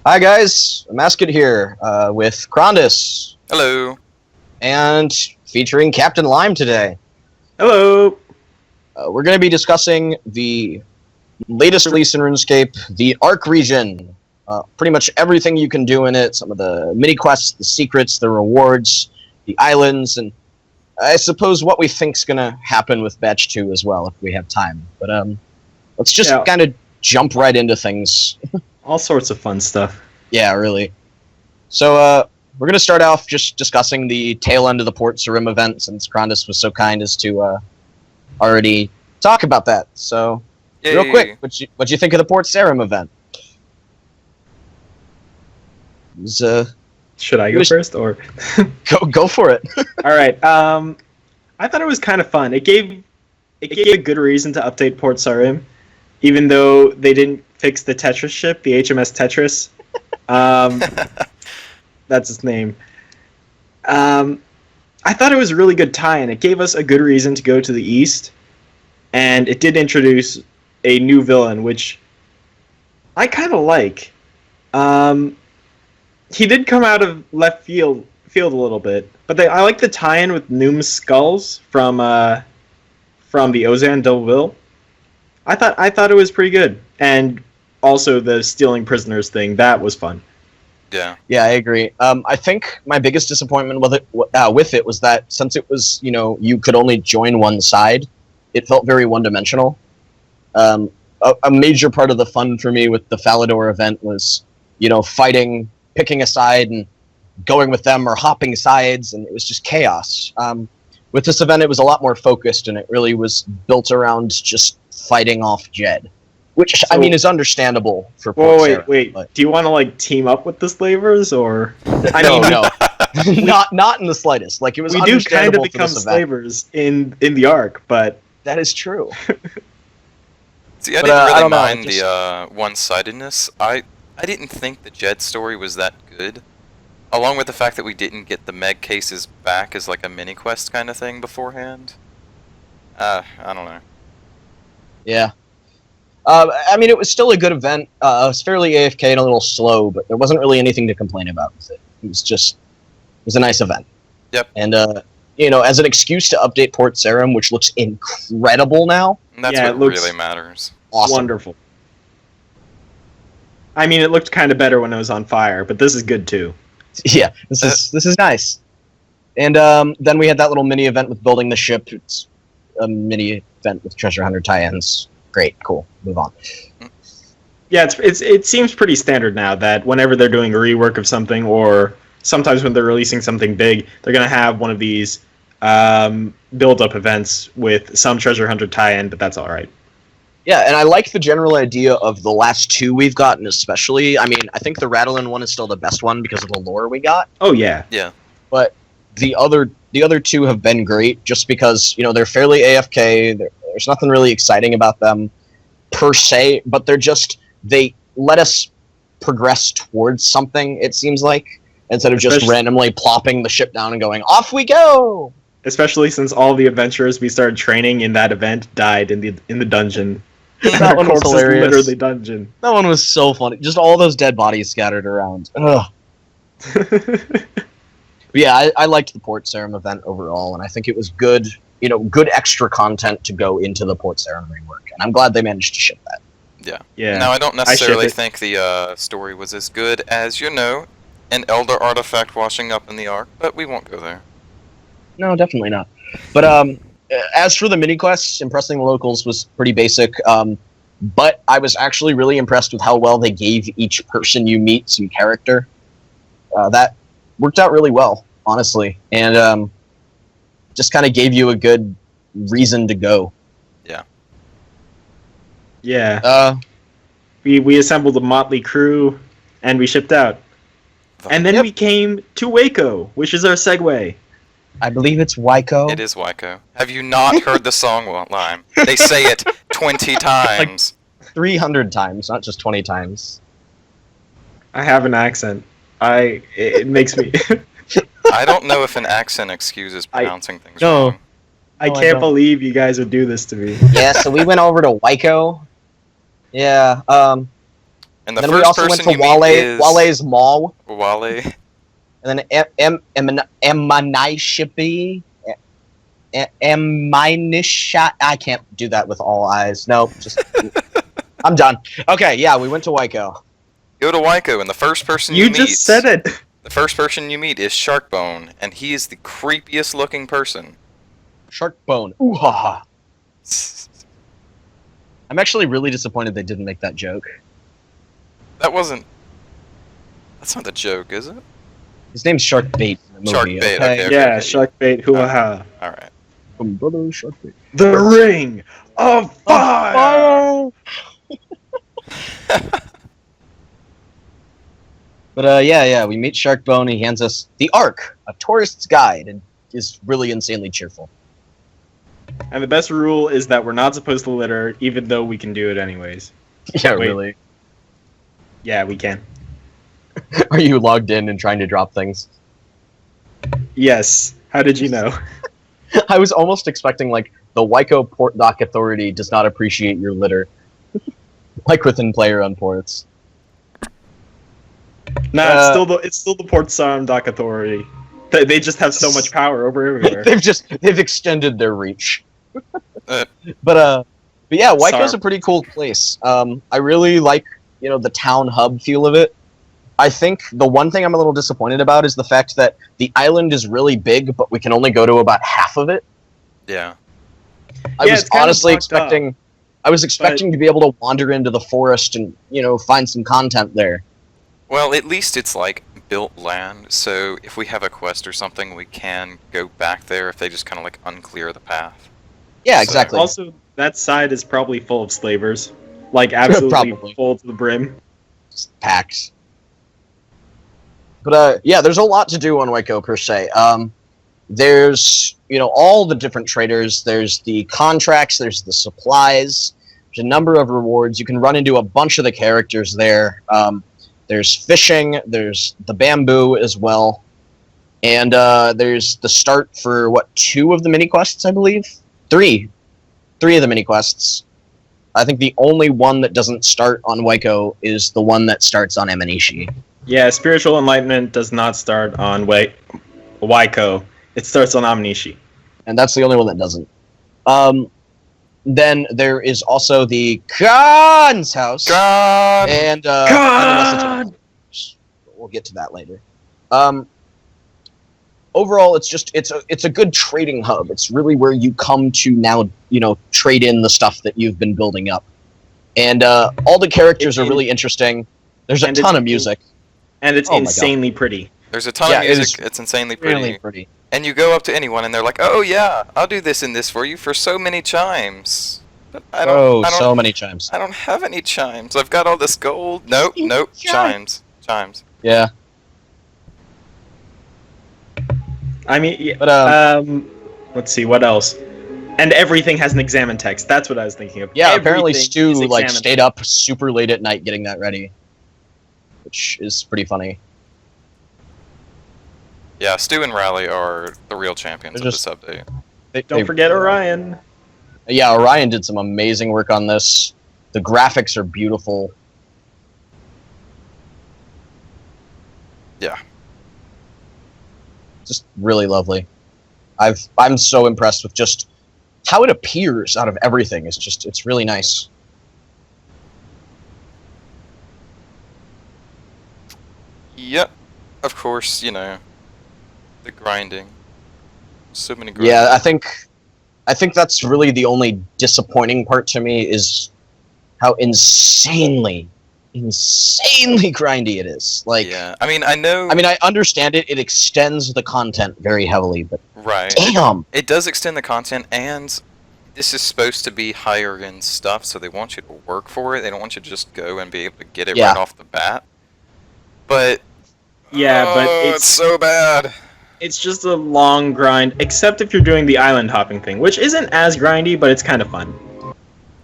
Hi guys, Amascut here with Crondis Hello. and featuring Captain Lime today. Hello. We're going to be discussing the latest release in RuneScape, the Arc region. Pretty much everything you can do in it, some of the mini quests, the secrets, the rewards, the islands, and I suppose what we think's going to happen with Batch 2 as well if we have time. But let's just kind of jump right into things. All sorts of fun stuff. Yeah, really. So, we're going to start off just discussing the tail end of the Port Sarim event, since Crondis was so kind as to already talk about that. So, Yay. real quick, what'd you think of the Port Sarim event? It was, Should I go first, or go for it. all right? I thought it was kind of fun. It gave a good reason to update Port Sarim, even though they didn't fix the Tetris ship, the HMS Tetris. That's its name. I thought it was a really good tie-in. It gave us a good reason to go to the east, and it did introduce a new villain, which I kind of like. He did come out of left field a little bit, but I like the tie-in with Noom's skulls from the Ozan Delville. I thought it was pretty good, and also the stealing prisoners thing, that was fun. Yeah. Yeah, I agree. I think my biggest disappointment with it was that since it was, you could only join one side, it felt very one-dimensional. A major part of the fun for me with the Falador event was, fighting, picking a side, and going with them, or hopping sides, and it was just chaos. With this event, it was a lot more focused, and it really was built around just fighting off Jed. Which, I mean, is understandable for Port Sarim, wait. but... Do you want to, team up with the slavers, or... No. not in the slightest. Like, it was we do kind of understandable become for this event. slavers in the Ark, but... That is true. See, I But, didn't I really don't know, mind just- the one-sidedness. I didn't think the Jed story was that good. Along with the fact that we didn't get the Meg cases back as like a mini-quest kind of thing beforehand. I don't know. Yeah. I mean, it was still a good event. It was fairly AFK and a little slow, but there wasn't really anything to complain about with it. It was a nice event. Yep. And, as an excuse to update Port Sarim, which looks incredible now. And that's Yeah, what it looks really matters. Awesome. Wonderful. I mean, it looked kind of better when it was on fire, but this is good too. Yeah, this is nice. And then we had that little mini event with building the ship. It's a mini event with treasure hunter tie-ins. Great, cool. Move on. Yeah, it seems pretty standard now that whenever they're doing a rework of something, or sometimes when they're releasing something big, they're going to have one of these build-up events with some treasure hunter tie-in, but that's all right. Yeah, and I like the general idea of the last two we've gotten, especially. I mean, I think the Rattlin one is still the best one because of the lore we got. Oh, yeah. Yeah. But the other two have been great just because, they're fairly AFK. There's nothing really exciting about them per se, but they let us progress towards something, it seems like, instead of just randomly plopping the ship down and going, off we go! Especially since all the adventurers we started training in that event died in the dungeon. That one was hilarious. Literally dungeon. That one was so funny. Just all those dead bodies scattered around. Ugh. But yeah, I liked the Port Sarim event overall, and I think it was good, good extra content to go into the Port Sarim rework, and I'm glad they managed to ship that. Yeah. Yeah. Now, I don't necessarily ship it. think the story was as good as, an Elder artifact washing up in the Ark, but we won't go there. No, definitely not. But as for the mini quests, impressing the locals was pretty basic. But I was actually really impressed with how well they gave each person you meet some character. That worked out really well, honestly, and just kind of gave you a good reason to go. Yeah. Yeah. We assembled a motley crew, and we shipped out. And then we came to Waco, which is our segue. I believe it's Waiko. It is Waiko. Have you not heard the song, Lime? They say it 20 times. 300 times, not just 20 times. I have an accent. It makes me... I don't know if an accent excuses pronouncing things No. wrong. I can't believe you guys would do this to me. Yeah, so we went over to Waiko. Yeah, And the Then we first also went person to you meet is Wale's Mall, Wale. and then Emanishipi. Emanisha. I can't do that with all eyes. Nope, just I'm done. Okay, yeah, we went to Waiko. Go to Waiko, and the first person you You meet. just said it. The first person you meet is Sharkbone, and he is the creepiest looking person. Sharkbone. Ooh ha ha. I'm actually really disappointed they didn't make that joke. That wasn't. That's not the joke, is it? His name's Sharkbait in the movie. Sharkbait, Okay. okay. Yeah, shark bait. Hoo-ha. Alright. Brother Sharkbait. The ring of fire. But yeah, we meet Sharkbone. He hands us the Ark, a tourist's guide, and is really insanely cheerful. And the best rule is that we're not supposed to litter, even though we can do it anyways. Yeah, Wait. really. Yeah, we can. Are you logged in and trying to drop things? Yes. How did you know? I was almost expecting, like, the Waiko Port Dock Authority does not appreciate your litter. Like within player-owned ports. Nah, it's still the Port Sarum Dock Authority. They just have so much power over everywhere. they've extended their reach. Uh. But yeah, Waiko's Sorry. a pretty cool place. I really like, the town hub feel of it. I think the one thing I'm a little disappointed about is the fact that the island is really big, but we can only go to about half of it. Yeah. I Yeah, was it's kinda honestly blocked up, expecting. I was expecting to be able to wander into the forest and find some content there. Well, at least it's like built land, so if we have a quest or something, we can go back there if they just kind of like unclear the path. Yeah, So- exactly. Also, that side is probably full of slavers. Like, absolutely Probably. full to the brim. Just packed. But yeah, there's a lot to do on Waiko per se. There's all the different traders. There's the contracts. There's the supplies. There's a number of rewards. You can run into a bunch of the characters there. There's fishing. There's the bamboo as well, and there's the start for 2 of the mini quests, I believe. 3 of the mini quests. I think the only one that doesn't start on Waiko is the one that starts on Emanishi. Yeah, Spiritual Enlightenment does not start on Waiko. It starts on Amnishi. And that's the only one that doesn't. Then there is also the Khan's house. God! And God! we'll get to that later. Overall, it's a good trading hub. It's really where you come to now, trade in the stuff that you've been building up. And all the characters are really interesting. There's a ton of music. And it's Oh my God. insanely pretty. There's a ton Yeah, of it music, is it's insanely pretty. Really pretty. And you go up to anyone and they're like, oh yeah, I'll do this and this for you for so many chimes. But I don't, So many chimes. I don't have any chimes. I've got all this gold. Nope, chimes. Yeah. I mean, yeah, But let's see, what else? And everything has an examine text. That's what I was thinking of. yeah, apparently Everything Stu is examine stayed up super late at night getting that ready, which is pretty funny. Yeah, Stu and Rally are the real champions They're of just- this update. Don't forget Orion. Yeah, Orion did some amazing work on this. The graphics are beautiful. Yeah. Just really lovely. I'm so impressed with just how it appears out of everything. It's really nice. Yep. Of course, the grinding. So many grinding. Yeah, I think that's really the only disappointing part to me is how insanely grindy it is. Like, Yeah. I mean, I know. I understand it. It extends the content very heavily, but right. damn. It does extend the content, and this is supposed to be higher end stuff, so they want you to work for it. They don't want you to just go and be able to get it Yeah. right off the bat. But Yeah, but it's so bad. it's just a long grind, except if you're doing the island hopping thing, which isn't as grindy, but it's kind of fun.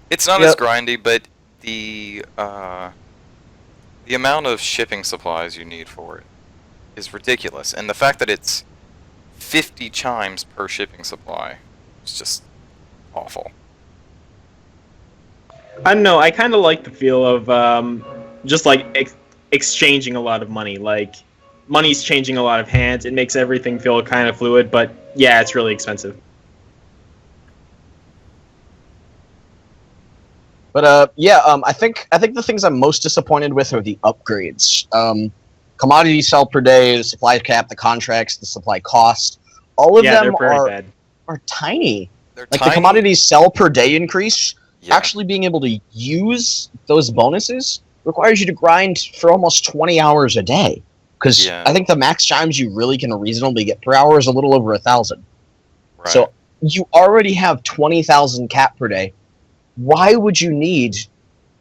It's not Yep. as grindy, but the amount of shipping supplies you need for it is ridiculous, and the fact that it's 50 chimes per shipping supply is just awful. I don't know, I kind of like the feel of just like exchanging a lot of money. Like money's changing a lot of hands. It makes everything feel kind of fluid, but yeah, it's really expensive. But I think the things I'm most disappointed with are the upgrades. Commodity sell per day, the supply cap, the contracts, the supply cost. All of them are tiny. They're Like tiny. the commodities sell per day increase. Yeah. Actually being able to use those bonuses requires you to grind for almost 20 hours a day. Because Yeah. I think the max chimes you really can reasonably get per hour is a little over 1,000. Right. So you already have 20,000 cap per day. Why would you need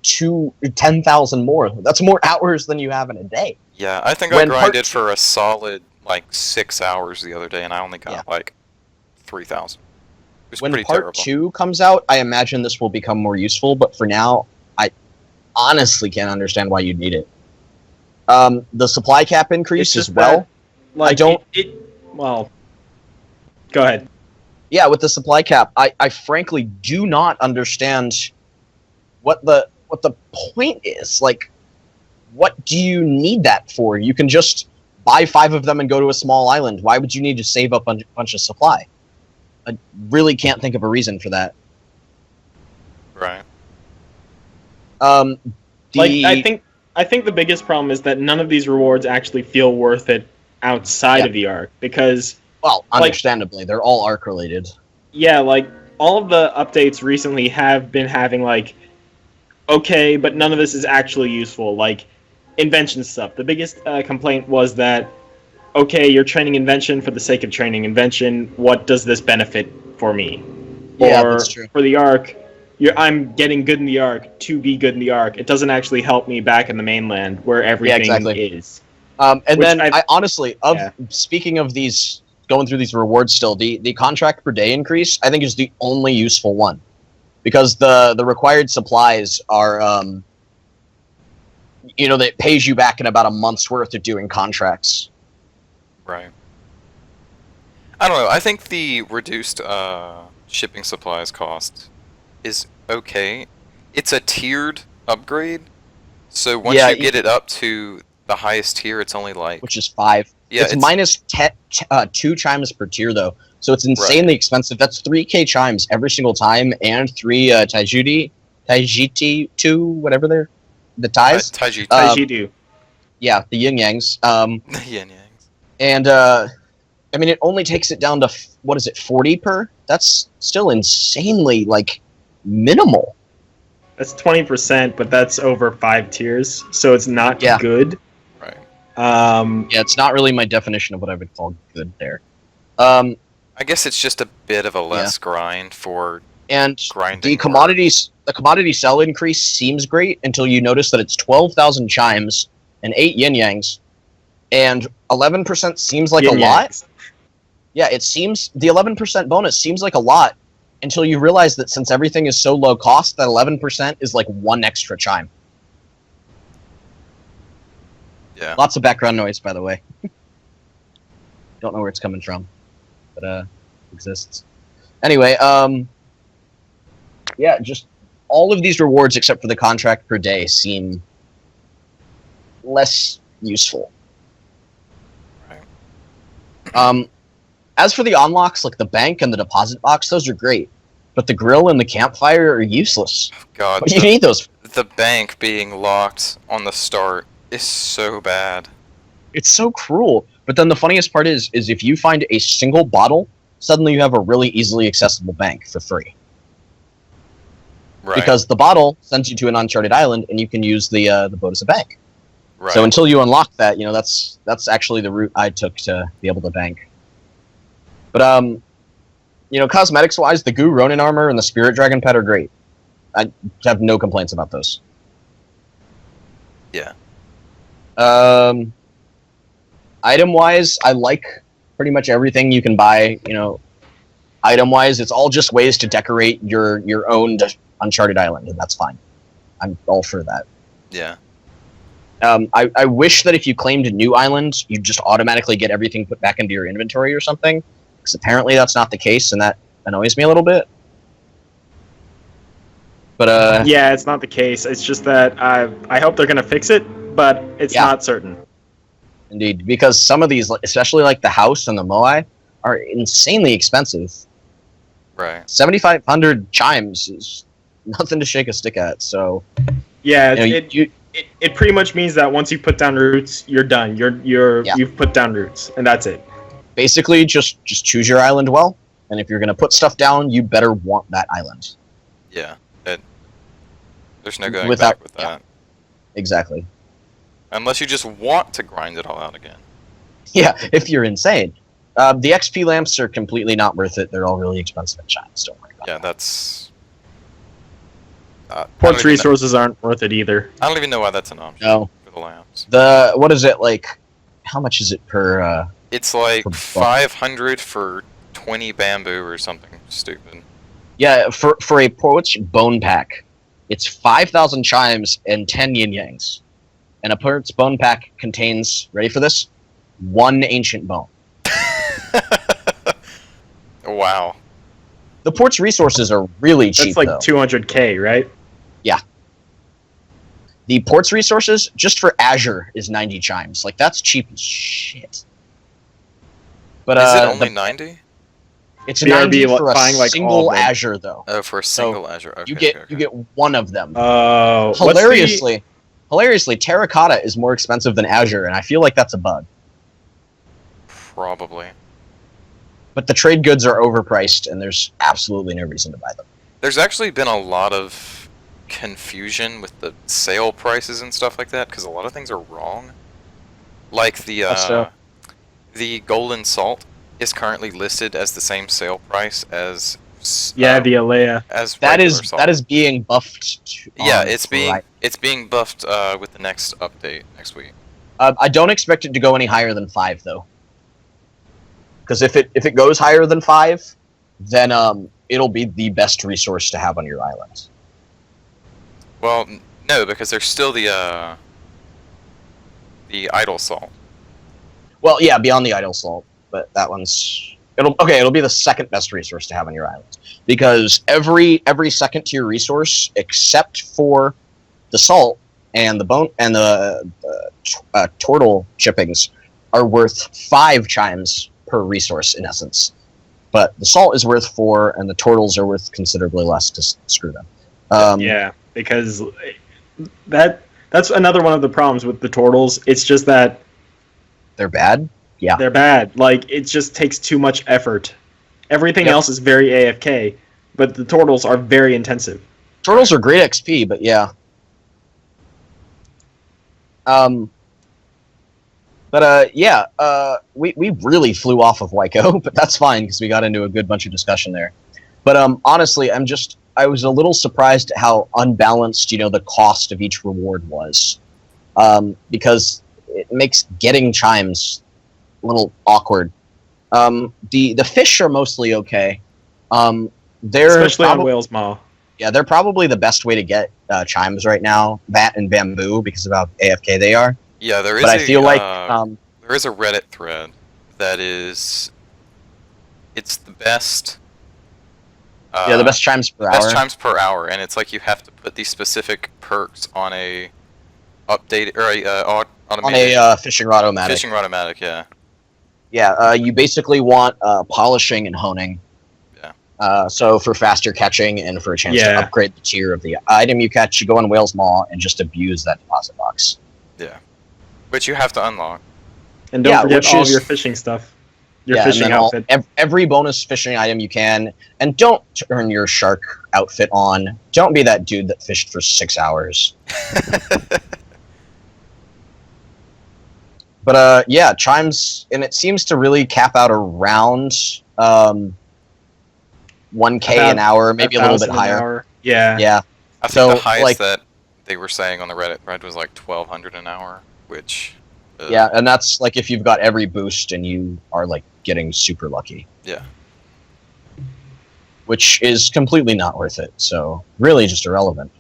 10,000 more? That's more hours than you have in a day. Yeah, I think I When part grinded two- for a solid like 6 hours the other day, and I only got like 3,000. It was When pretty part terrible. 2 comes out, I imagine this will become more useful, but for now, I honestly can't understand why you'd need it. The supply cap increase as well. Like, I don't- Well, go ahead. Yeah, with the supply cap, I frankly do not understand what the point is. Like, what do you need that for? You can just buy 5 of them and go to a small island. Why would you need to save up a bunch of supply? I really can't think of a reason for that. Right. I think the biggest problem is that none of these rewards actually feel worth it outside of the arc, because well, understandably, they're all arc related. yeah, like all of the updates recently have been having like, okay, but none of this is actually useful. Like invention stuff. The biggest complaint was that, okay, you're training invention for the sake of training invention. What does this benefit for me? Yeah, Or that's true. for the arc, I'm getting good in the arc to be good in the arc. It doesn't actually help me back in the mainland where everything is. And Which then I- I honestly, speaking of these, going through these rewards still, the contract per day increase, I think, is the only useful one. Because the required supplies are, that pays you back in about a month's worth of doing contracts. Right. I don't know. I think the reduced shipping supplies cost is okay. It's a tiered upgrade, so once Yeah, you get it up to the highest tier, it's only like Which is 5. yeah, it's minus 2 chimes per tier, though. So it's insanely Right. expensive. That's 3k chimes every single time, and 3 Taijiti 2, whatever they're... The ties? Taiji. Taijidu. Yeah, the yin-yangs. Yin yangs. And, I mean, it only takes it down to, 40 per? That's still insanely, minimal. That's 20%, but that's over 5 tiers, so it's not Yeah. good. Right. Yeah, it's not really my definition of what I would call good there. I guess it's just a bit of a less grind for And grinding. the commodity sell increase seems great until you notice that it's 12,000 chimes and 8 yin-yangs, and 11% seems like a lot. Yin-yangs. Yeah, it seems the 11% bonus seems like a lot until you realize that since everything is so low cost, that 11% is like 1 extra chime. Yeah. Lots of background noise, by the way. Don't know where it's coming from, but exists. Anyway, yeah, just all of these rewards except for the contract per day seem less useful. Right. As for the unlocks, like the bank and the deposit box, those are great. But the grill and the campfire are useless. God, What do you need those? the bank being locked on the start is so bad. It's so cruel. But then the funniest part is if you find a single bottle, suddenly you have a really easily accessible bank for free. Right. Because the bottle sends you to an uncharted island, and you can use the boat as a bank. right. So until you unlock that, that's actually the route I took to be able to bank. But cosmetics wise, the Goo Ronin armor and the Spirit Dragon pet are great. I have no complaints about those. Yeah. Item wise, I like pretty much everything you can buy. Item wise, it's all just ways to decorate your own uncharted island, and that's fine. I'm all for that. Yeah. I wish that if you claimed a new island, you'd just automatically get everything put back into your inventory or something, because apparently that's not the case, and that annoys me a little bit. But Yeah, it's not the case. It's just that I hope they're gonna fix it, but it's Yeah. not certain. indeed, because some of these, especially like the house and the moai, are insanely expensive. Right. 7,500 chimes is nothing to shake a stick at. So Yeah, you it pretty much means that once you put down roots, you're done. Yeah. You've put down roots, and that's it. basically just choose your island well, and if you're gonna put stuff down, you better want that island. Yeah. There's no going Without- back with that. Exactly. Unless you just want to grind it all out again. Yeah, if you're insane. The XP lamps are completely not worth it. They're all really expensive at chimes. Don't worry about Yeah, that. that's. Ports resources aren't worth it either. I don't even know why that's an option No. for the lamps. What is it like? How much is it per? It's like For buck. 500 for 20 bamboo or something stupid. Yeah, for a porch bone pack, it's 5,000 chimes and 10 yin yangs, and a porch bone pack contains, ready for this, 1 ancient bone. Wow. The port's resources are really cheap, That's like though. 200k, right? The port's resources, just for Azure, is 90 chimes. Like, that's cheap as shit. But Is it only 90? it's BRB 90 for a buying, like, all single of them. Azure, though. Oh, for a single Azure. Okay, You get okay, you get one of them. Oh, Hilariously, Terracotta is more expensive than Azure, and I feel like that's a bug. Probably. But the trade goods are overpriced, and there's absolutely no reason to buy them. There's actually been a lot of confusion with the sale prices and stuff like that, because a lot of things are wrong. Like So- the golden salt is currently listed as the same sale price as the Alea. as That regular is salt. that is being buffed. Yeah, on it's being Friday. buffed with the next update next week. I don't expect it to go any higher than 5, though. Because if it goes higher than 5, then it'll be the best resource to have on your island. Well, no, because there's still the idle salt. Well, yeah, beyond the idle salt, but that one's it'll be the second best resource to have on your island, because every second tier resource except for the salt and the bone and the turtle chippings are worth 5 chimes per resource in essence, but the salt is worth 4 and the turtles are worth considerably less to screw them. Yeah, because that's another one of the problems with the turtles. It's just that They're bad. Yeah. they're bad. Like, it just takes too much effort. Everything Yep. else is very AFK, but the turtles are very intensive. Turtles are great XP, but yeah. We really flew off of Wyco, but that's fine because we got into a good bunch of discussion there. But honestly, I was a little surprised at how unbalanced, the cost of each reward was, because it makes getting chimes a little awkward. The fish are mostly okay. They're Especially on probably, Whale's Maw. yeah, they're probably the best way to get chimes right now. That and bamboo, because of how AFK they are. Yeah, there is. But I feel like there is a Reddit thread that is. It's the best. the best chimes per Best hour. chimes per hour, and it's like you have to put these specific perks on a update or a automated on a fishing rod-o-matic. fishing rodomatic. Yeah. Yeah, you basically want polishing and honing. Yeah. So for faster catching and for a chance to Yeah. upgrade the tier of the item you catch, you go on Whale's Maw and just abuse that deposit box. Yeah. Which you have to unlock. And don't Yeah, forget which all is- of your fishing stuff. Your and fishing then outfit. every bonus fishing item you can, and don't turn your shark outfit on. Don't be that dude that fished for 6 hours. But yeah, chimes, and it seems to really cap out around 1K an hour, maybe a little bit 1,000 an higher. hour. Yeah. Yeah, I think So, the highest like- that they were saying on the Reddit thread was like 1,200 an hour, which. yeah, and that's like if you've got every boost and you are like getting super lucky. Yeah. Which is completely not worth it. So really just irrelevant.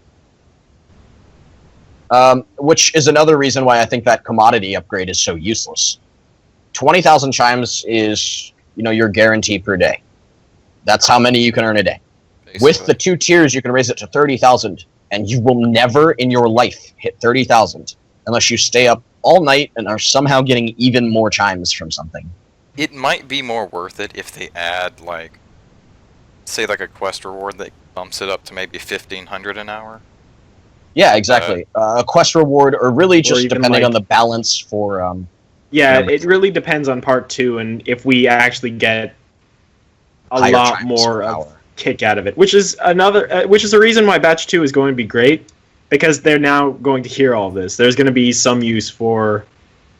Which is another reason why I think that commodity upgrade is so useless. 20,000 chimes is, your guarantee per day. That's how many you can earn a day. With the 2 tiers, you can raise it to 30,000, and you will never in your life hit 30,000 unless you stay up all night and are somehow getting even more chimes from something. It might be more worth it if they add, like, say, like a quest reward that bumps it up to maybe 1,500 an hour. Yeah, exactly. A quest reward, or really just even, depending like- on the balance for... Yeah, Yeah, it really depends on part 2, and if we actually get a higher lot chimes more per of hour. kick out of it, which is a reason why Batch 2 is going to be great, because they're now going to hear all this. There's going to be some use for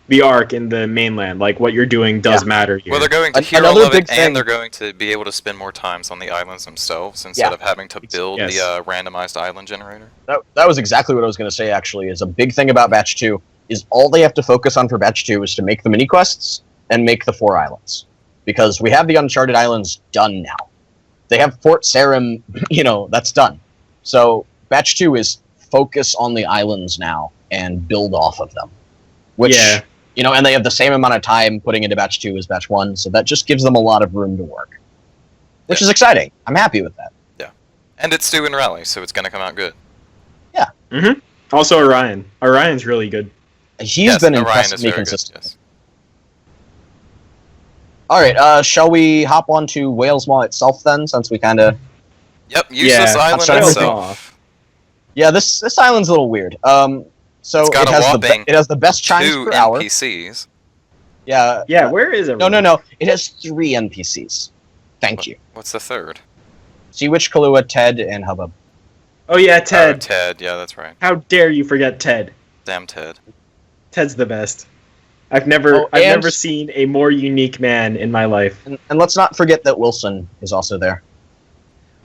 the arc in the mainland, like what you're doing does matter here. Well, they're going to hear Another all of big it, thing- and they're going to be able to spend more times on the islands themselves instead of having to build Yes. the randomized island generator. That was exactly what I was going to say, actually, is a big thing about Batch 2 is all they have to focus on for Batch 2 is to make the mini-quests and make the 4 islands. Because we have the Uncharted Islands done now. They have Fort Sarum, that's done. So Batch 2 is focus on the islands now and build off of them. Which, Yeah. And they have the same amount of time putting into Batch 2 as Batch 1, so that just gives them a lot of room to work. Which is exciting. I'm happy with that. And it's due in Rally, so it's going to come out good. Also, Orion. Orion's really good. He's been Orion impressing is me very good, consistently. yes. Alright, shall we hop on to Whales Maw itself then, since we kind of... Yep, useless island starting with itself. Yeah, this island's a little weird. So It's got it a has whopping it has the best chimes 2 per hour. NPCs. Yeah. Yeah, where is it? No. It has 3 NPCs. Thank you. What's the third? Sea Witch, Kahlua, Ted, and Hubbub. Oh yeah, Oh, Ted. Ted, yeah, that's right. How dare you forget Ted? Damn Ted. Ted's the best. I've never and- never seen a more unique man in my life. And let's not forget that Wilson is also there.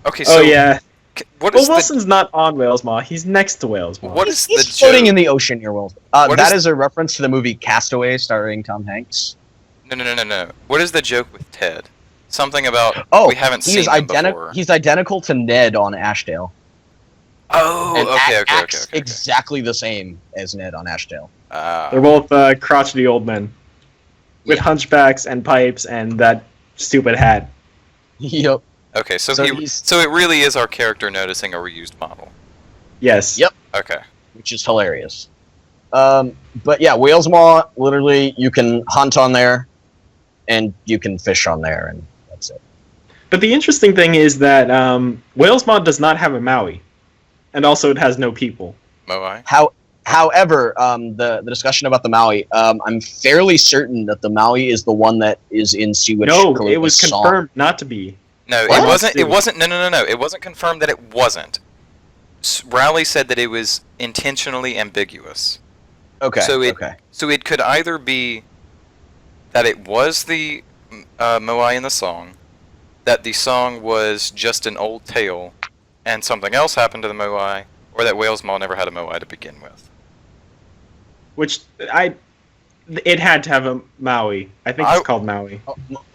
Okay, so Oh yeah. what Well, is Wilson's not on Whales Maw. He's next to Whales Maw. what is He's the floating joke? in the ocean near Wilson. What That is- is a reference to the movie Castaway starring Tom Hanks. No. What is the joke with Ted? Something about Oh, we haven't he seen is him before. He's identical to Ned on Ashdale. Oh, And okay. acts exactly the same as Ned on Ashdale. They're both crotchety old men with hunchbacks and pipes and that stupid hat. Yep. Okay, so So so it really is our character noticing a reused model. Yes. Yep. Okay. Which is hilarious. But yeah, Whales Maw, literally, you can hunt on there, and you can fish on there, and that's it. But the interesting thing is that Whales Maw does not have a Maui, and also it has no people. Moai. However, the discussion about the Maui, I'm fairly certain that the Maui is the one that is in Sea Witch. No, Kalupa's it was song. confirmed not to be. No, What? it wasn't. It Dude. wasn't. No. It wasn't confirmed that it wasn't. Rowley said that it was intentionally ambiguous. Okay. So it could either be that it was the Moai in the song, that the song was just an old tale, and something else happened to the Moai, or that Whales Maw never had a Moai to begin with. Which it had to have a Maui. I think it's called Maui.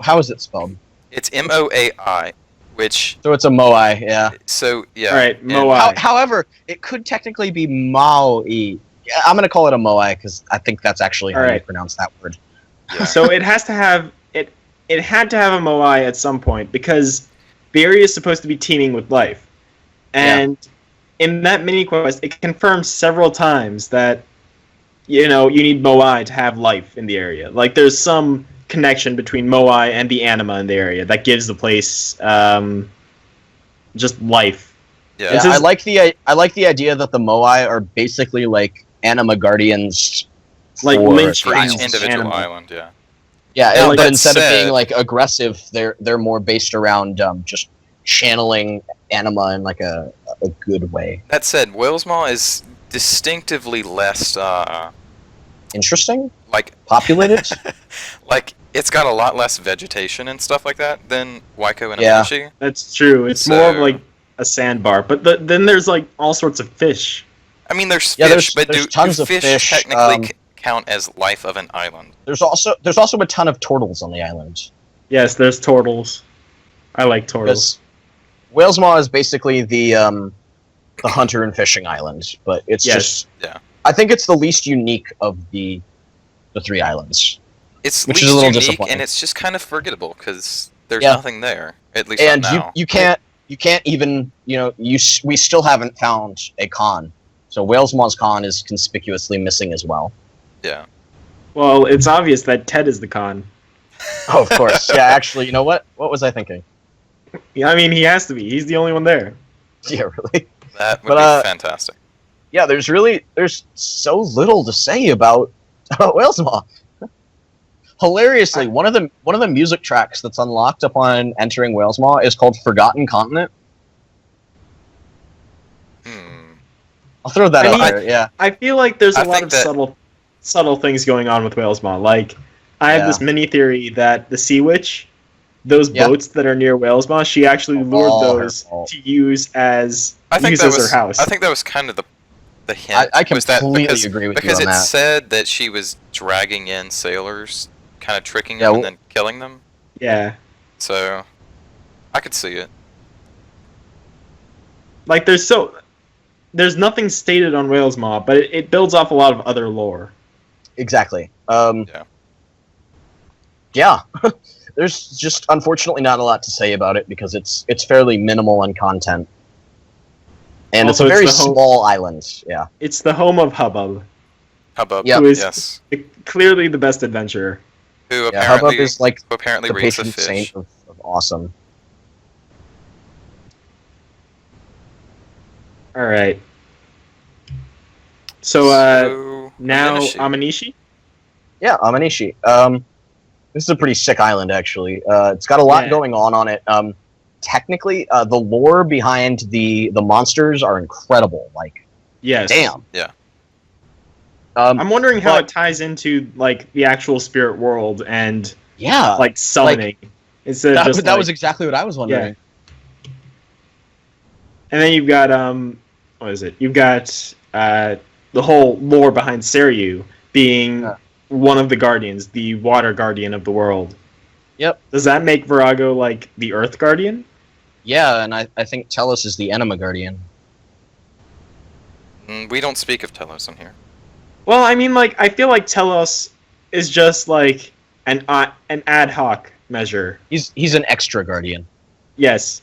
How is it spelled? It's Moai, which So it's a Moai, yeah. so yeah. All right, and- Moai. However, it could technically be Maui. Yeah, I'm gonna call it a Moai because I think that's actually how you Alright. pronounce that word. Yeah. So it has to have it. It had to have a Moai at some point because the area is supposed to be teeming with life, and in that mini quest, it confirms several times that you need Moai to have life in the area. Like there's some connection between Moai and the anima in the area that gives the place just life. Yeah. Yeah, This is- I like the idea that the Moai are basically like anima guardians, Like for lynch For islands. each individual animal. island, yeah. Yeah, Now, but that instead of said- being like aggressive, they're more based around just channeling anima in like a good way. That said, Whales Maw is distinctively less Interesting, like populated. like it's got a lot less vegetation and stuff like that than Waiko and Yeah. Amishi. That's true. It's more of So- like a sandbar, but then there's like all sorts of fish. I mean, there's Yeah, fish, there's- but there's do tons of fish, fish, technically count as life of an island? There's also a ton of turtles on the island. Yes, there's turtles. I like turtles. Because Whales Maw is basically the hunter and fishing island, but it's Yes. just Yeah. I think it's the least unique of the 3 islands. It's Which is least a little unique, disappointing. and it's just kind of forgettable because there's Yeah. nothing there. At least And not now. you can't you can't even, we still haven't found a con. So Whalesmaw's con is conspicuously missing as well. Yeah. Well, it's obvious that Ted is the con. Oh, of course. Yeah, actually, you know what? What was I thinking? Yeah, I mean, he has to be. He's the only one there. Yeah, really. That would But, be fantastic. Yeah, there's so little to say about Whalesmaw. Hilariously, one of the music tracks that's unlocked upon entering Whalesmaw is called "Forgotten Continent." I'll throw that out there. Yeah, I feel like there's a I lot think of that- subtle things going on with Whalesmaw. Like, I have this mini theory that the Sea Witch, those boats that are near Whalesmaw, she actually lured those to use as her house. I think that was kind of the hint. I was that completely because, agree with you because on it that. said that she was dragging in sailors, kind of tricking them and then killing them. Yeah. So, I could see it. Like, there's nothing stated on Whalesmaw, but it builds off a lot of other lore. Exactly. Yeah. Yeah. There's just unfortunately not a lot to say about it because it's fairly minimal in content. And Also, it's a very it's the small island. Yeah. It's the home of Hubbub, Hubbub, Yep. who is yes. clearly the best adventurer. Who Yeah, apparently, Hubbub is like who apparently the reads a patron fish. saint of awesome. All right. So, now Amanishi. Amanishi? Yeah, Amanishi. This is a pretty sick island, actually. It's got a lot going on it. Technically, the lore behind the monsters are incredible. Like, Yes. damn. Yeah. I'm wondering how it ties into like the actual spirit world and like summoning instead of just that was exactly what I was wondering. Yeah. And then you've got what is it? You've got the whole lore behind Seryu being one of the guardians, the water guardian of the world. Yep. Does that make Virago like the Earth Guardian? Yeah, and I think Telos is the Enema Guardian. We don't speak of Telos on here. Well, I mean, like, I feel like Telos is just like an ad hoc measure. He's an extra Guardian. Yes,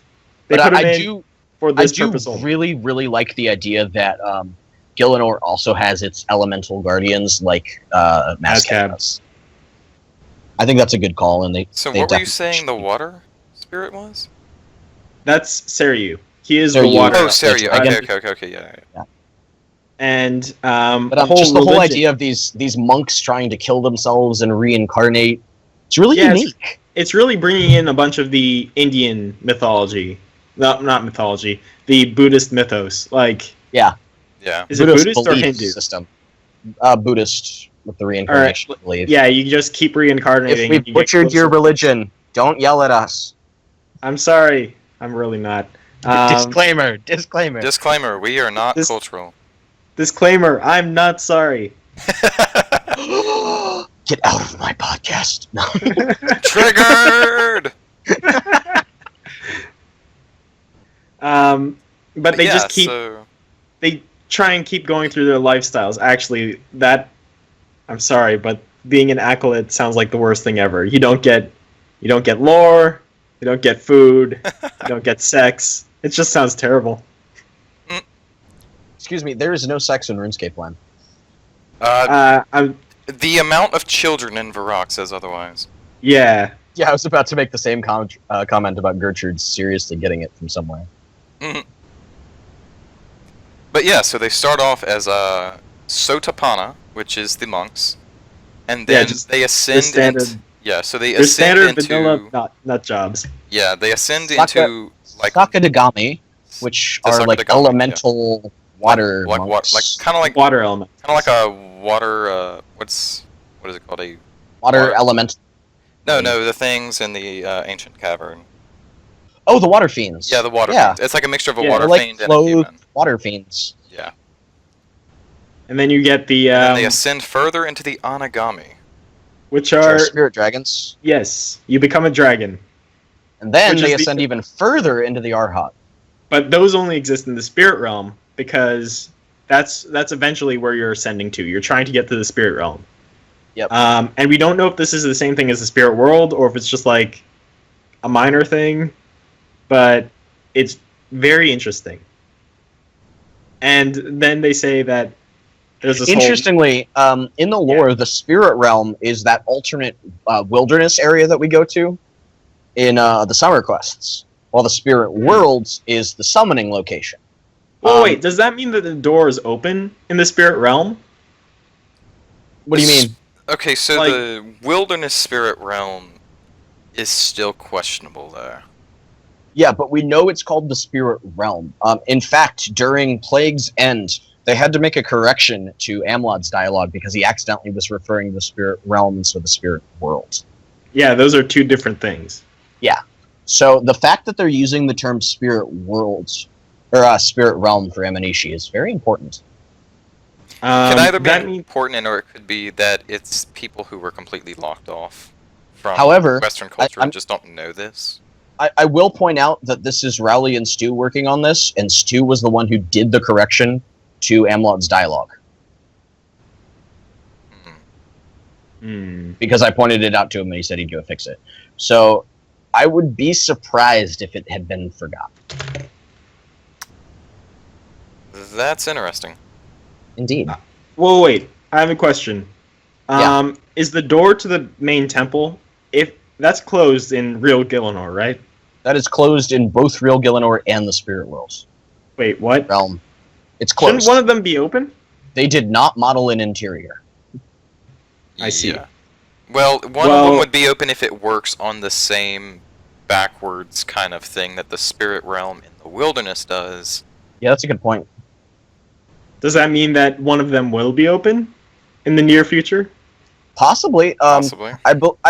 they But put him I in do for this purpose only. really, really like the idea that Gielinor also has its elemental guardians like Amascut does. I think that's a good call, and So they what were you definitely saying should the be. water spirit was? That's Seryu. He is Seryu. the water. Oh, That's Seryu. right. Okay, yeah. And But just the whole idea of these monks trying to kill themselves and reincarnate, it's really unique. It's really bringing in a bunch of the Indian mythology. Not mythology. The Buddhist mythos. Like, Yeah. is it Buddhist or belief Hindu? system. Buddhist with the reincarnation, I believe. Yeah, you just keep reincarnating. If we and you get butchered your closer. religion, don't yell at us. I'm sorry. I'm really not. Disclaimer. Disclaimer: we are not cultural. Disclaimer, I'm not sorry. Get out of my podcast. No. Triggered. But they just keep they try and keep going through their lifestyles. Actually, I'm sorry, but being an acolyte sounds like the worst thing ever. You don't get lore, you don't get food, you don't get sex. It just sounds terrible. Excuse me, there is no sex in RuneScape land. The amount of children in Varrock says otherwise. Yeah. Yeah, I was about to make the same comment about Gertrude seriously getting it from somewhere. Mm-hmm. But yeah, so they start off as Sotapana, which is the monks, and then they ascend standard. So they They're ascend standard into vanilla nut jobs. Yeah, they ascend into like Sakadagami, which are like elemental water monks. like kind of like water element. Kind of like a water. What is it called? A water element. No, the things in the ancient cavern. Oh, the water fiends. Yeah, the water fiends. It's like a mixture of a water fiend and a human. Water fiends. Yeah. And then you get the. And they ascend further into the Anagami, which are spirit dragons. Yes, you become a dragon. And then they ascend even further into the Arhat. But those only exist in the spirit realm because that's eventually where you're ascending to. You're trying to get to the spirit realm. Yep. And we don't know if this is the same thing as the spirit world or if it's just like a minor thing. But It's very interesting. And then they say that there's this Interestingly, in the lore, the spirit realm is that alternate wilderness area that we go to in the summer quests, while the spirit worlds is the summoning location. Wait, does that mean that the door is open in the spirit realm? What do you mean? Okay, so Like- the wilderness spirit realm is still questionable there. Yeah, but we know it's called the spirit realm. In fact, during Plague's End, they had to make a correction to Amlod's dialogue because he accidentally was referring to the spirit realm instead of the spirit world. Yeah, those are two different things. So the fact that they're using the term spirit worlds or spirit realm for Amanishi is very important. Could either be that means important, or it could be that it's people who were completely locked off from However, Western culture I'm- and just don't know this. I will point out that this is Rowley and Stu working on this, and Stu was the one who did the correction to Amlod's dialogue because I pointed it out to him and he said he'd go fix it. So I would be surprised if it had been forgotten. That's interesting. Indeed. Well, wait. I have a question. Yeah. Is the door to the main temple, if that's closed in real Gielinor, right? That is closed in both Real Gielinor and the Spirit Worlds Wait, what? realm. It's Shouldn't closed. one of them be open? They did not model an interior. I see. Yeah. Well, one of them would be open if it works on the same backwards kind of thing that the spirit realm in the wilderness does. Yeah, that's a good point. Does that mean that one of them will be open in the near future? Possibly. Possibly.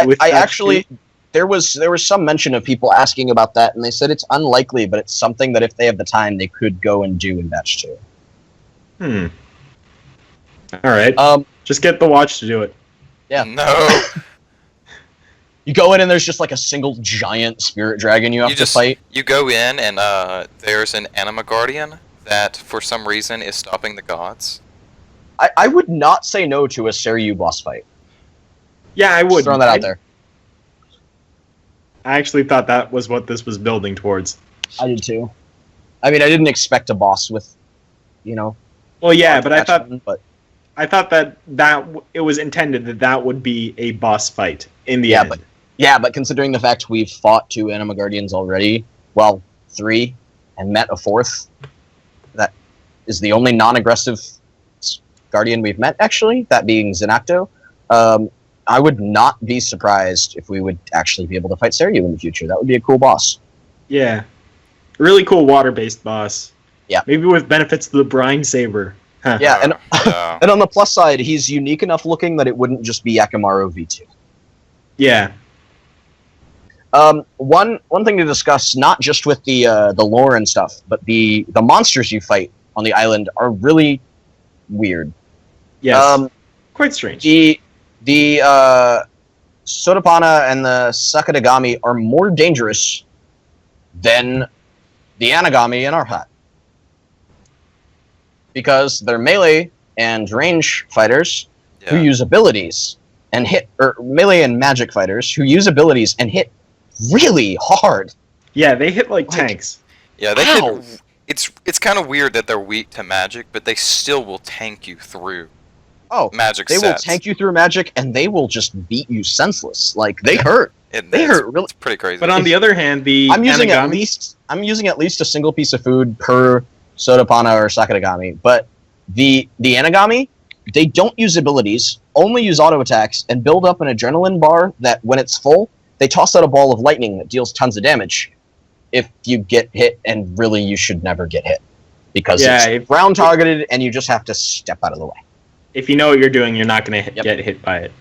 With I that actually there was some mention of people asking about that, and they said it's unlikely, but it's something that if they have the time, they could go and do in batch 2. All right. Just get the watch to do it. Yeah. No. You go in and there's just like a single giant spirit dragon you have to fight. You go in and there's an anima guardian that for some reason is stopping the gods. I would not say no to a Seryu boss fight. Yeah, I would. Just throwing that out there. I actually thought that was what this was building towards. I did too. I mean, I didn't expect a boss with, Well, yeah, but I thought but that it was intended that would be a boss fight in the Yeah, end. but considering the fact we've fought 2 Anima Guardians already, 3, and met a 4th, that is the only non-aggressive Guardian we've met, actually, that being Zenacto. I would not be surprised if we would actually be able to fight Seryu in the future. That would be a cool boss. Yeah. Really cool water-based boss. Yeah. Maybe with benefits to the Brine Saber. Huh. Yeah, and Yeah. and on the plus side, he's unique enough looking that it wouldn't just be Yakimaru V2. Yeah. One thing to discuss, not just with the lore and stuff, but the monsters you fight on the island are really weird. Yes. Quite strange. The Sotapana and the Sakadagami are more dangerous than the Anagami in Arhat. Because they're melee and range fighters who use abilities and hit, or melee and magic fighters who use abilities and hit really hard. Yeah, they hit like tanks. Yeah, they Ow. could. It's kind of weird that they're weak to magic, but they still will tank you through Oh, magic they sets. will tank you through magic and they will just beat you senseless. Like, they hurt. They hurt really. It's pretty crazy. But on the other hand, the I'm using Anagami, I'm using at least a single piece of food per Sotapana or Sakadagami, but the Anagami, they don't use abilities, only use auto attacks, and build up an adrenaline bar that when it's full, they toss out a ball of lightning that deals tons of damage if you get hit, and really you should never get hit. Because it's ground targeted and you just have to step out of the way. if you know what you're doing, you're not going to Yep. get hit by it.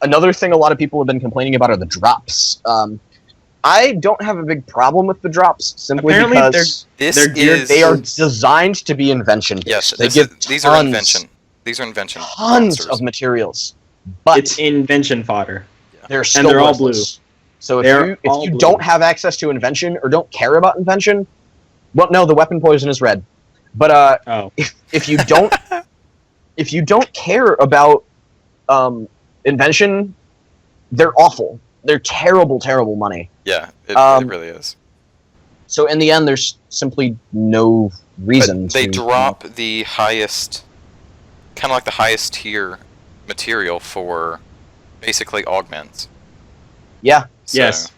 Another thing a lot of people have been complaining about are the drops. I don't have a big problem with the drops, simply Apparently because they're geared- they are designed to be invention based. yes, They give these are invention. These are invention. tons monsters. of materials, but It's invention fodder. they're still they're all worthless. So They're if all you blue. don't have access to invention or don't care about invention, well, no, the weapon poison is red. But Oh. if you don't if you don't care about invention, they're awful. They're terrible, terrible money. Yeah, it Um, really is. So in the end, there's simply no reason But they to drop the highest, kind of like the highest tier material for basically augments. Yeah. So, Yes.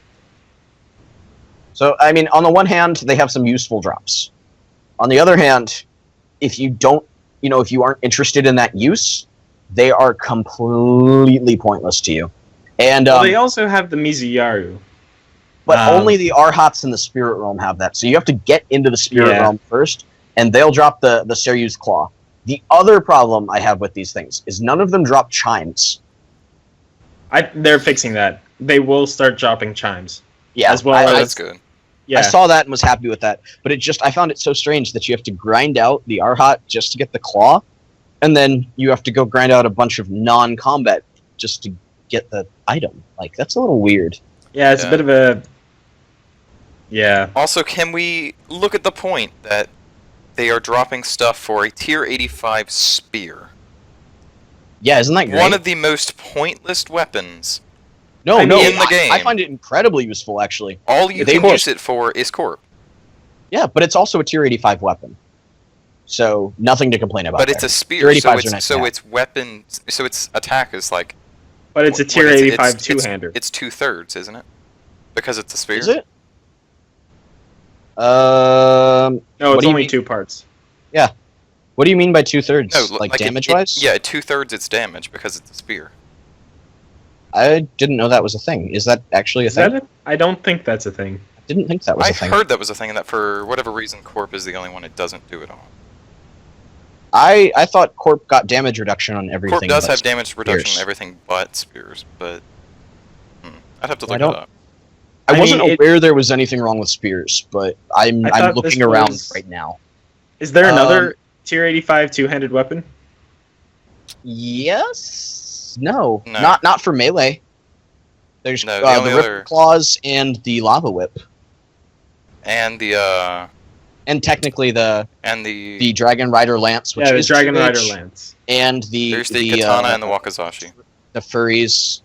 So I mean, on the one hand, they have some useful drops. On the other hand, if you don't, if you aren't interested in that use, they are completely pointless to you. And Well, they also have the Mizuyaru. but only the Arhats in the Spirit Realm have that. So you have to get into the Spirit Realm first, and they'll drop the Seryu's Claw. The other problem I have with these things is none of them drop chimes. They're fixing that. They will start dropping chimes. Yeah, As well as that's good. Yeah. I saw that and was happy with that. But I found it so strange that you have to grind out the Arhat just to get the Claw, and then you have to go grind out a bunch of non-combat just to get the item. Like, that's a little weird. Yeah, it's a bit of a... Yeah. Also, can we look at the point that they are dropping stuff for a tier 85 spear? Yeah, isn't that great? One of the most pointless weapons. No, in no, the game. I find it incredibly useful, actually. All you They can corp. use it for is corp. Yeah, but it's also a tier 85 weapon. So, nothing to complain about. But it's there. a spear, Tier so 85s are it's nice to have. its weapon, so its attack is like. But it's a what tier is it? 85 It's two-hander. It's 2/3, isn't it? Because it's a spear. Is it? No, what it's do you only mean? 2 parts. What do you mean by 2/3? No, like it- damage-wise? yeah, 2/3 its damage because it's a spear. I didn't know that was a thing. Is that actually a Is thing? that I don't think that's a thing. I didn't think that was I a thing. heard that was a thing, and that for whatever reason, corp is the only one it doesn't do it on. I thought Corp got damage reduction on everything. Corp does but have damage reduction spears. on everything but spears, but I'd have to I look it don't- up. I I wasn't mean, it- aware there was anything wrong with spears, but I'm thought looking this around was- right now. Is there another tier 85 two-handed weapon? Yes. No. No. Not for melee. There's No, the, the only Ripper other- Claws and the Lava Whip, And the and technically the Dragon Rider Lance, which Yeah, the is Dragon 2H, Rider Lance. and the there's the katana and the wakizashi. the furries,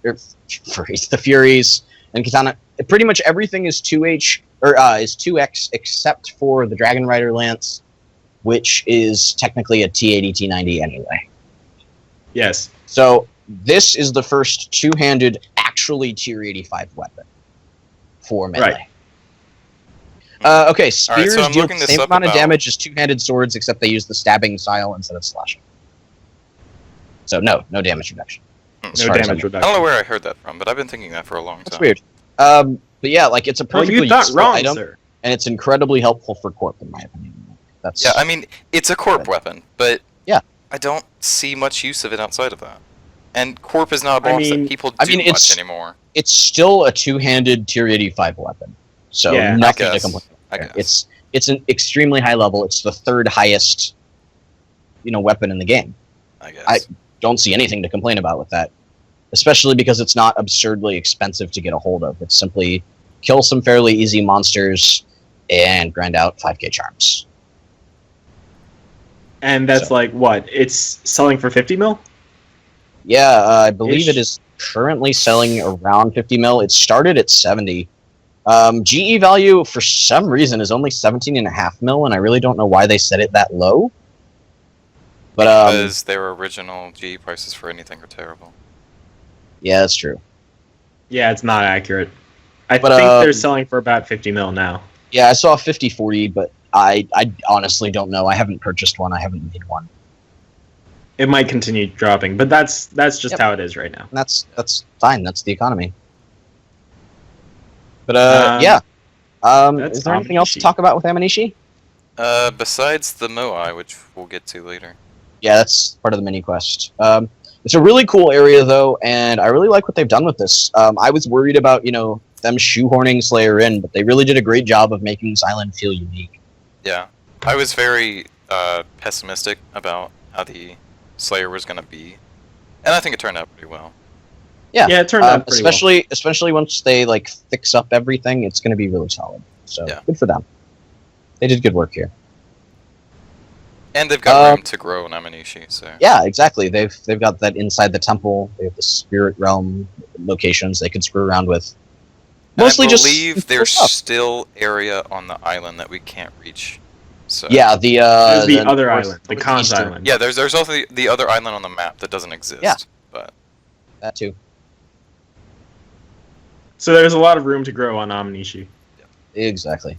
the Furies, and katana. Pretty much everything is 2H or is 2X except for the Dragon Rider Lance, which is technically a T80 T90 anyway. Yes. So this is the first two-handed, actually tier 85 weapon for melee. Right. Okay, spears so I'm deal looking the this same up amount of about- damage as two-handed swords, except they use the stabbing style instead of slashing. So no damage reduction. as No far as I damage know. I reduction. don't know where I heard that from, but I've been thinking that for a long time. That's weird. But yeah, like it's a Well, perfectly you thought useful wrong, item, sir. and it's incredibly helpful for Corp, in my opinion. That's Yeah, I mean, it's a corp weapon, but Yeah. I don't see much use of it outside of that. And corp is not a I boss mean- that people do I mean, much anymore. it's still a two-handed tier 85 weapon, so Yeah, I nothing to guess. complain I about. guess. It's an extremely high level. It's the third highest, weapon in the game. I guess. I- Don't see anything to complain about with that, especially because it's not absurdly expensive to get a hold of. It's simply kill some fairly easy monsters and grind out 5k charms. And that's So- like what? It's selling for 50 mil? Yeah, I believe Ish. it is currently selling around 50 mil. It started at 70. GE value, for some reason, is only 17.5 mil, and I really don't know why they set it that low. But, because their original GE prices for anything are terrible. yeah, that's true. Yeah, it's not accurate. I But, think they're selling for about 50 mil now. Yeah, I saw 50-40, but I honestly don't know. I haven't purchased one. I haven't made one. It might continue dropping, but that's just Yep. how it is right now. And that's fine. That's the economy. But That's is there anything else to Amanishi. talk about with Amanishi? Besides the Moai, which we'll get to later. Yeah, that's part of the mini quest. It's a really cool area though, and I really like what they've done with this. I was worried about them shoehorning Slayer in, but they really did a great job of making this island feel unique. Yeah. I was very pessimistic about how the Slayer was going to be. And I think it turned out pretty well. Yeah, it turned out pretty well. especially once they fix up everything, it's going to be really solid. So Yeah. good for them. They did good work here. And they've got room to grow in Amanishi, so... Yeah, exactly. They've got that inside the temple. They have the spirit realm locations they could screw around with. Mostly I just believe there's stuff. still area on the island that we can't reach. So Yeah, There's the other north- island, the Khan's northeastern- island. yeah, there's also the other island on the map that doesn't exist. Yeah. But That too. So there's a lot of room to grow on Amanishi. Exactly.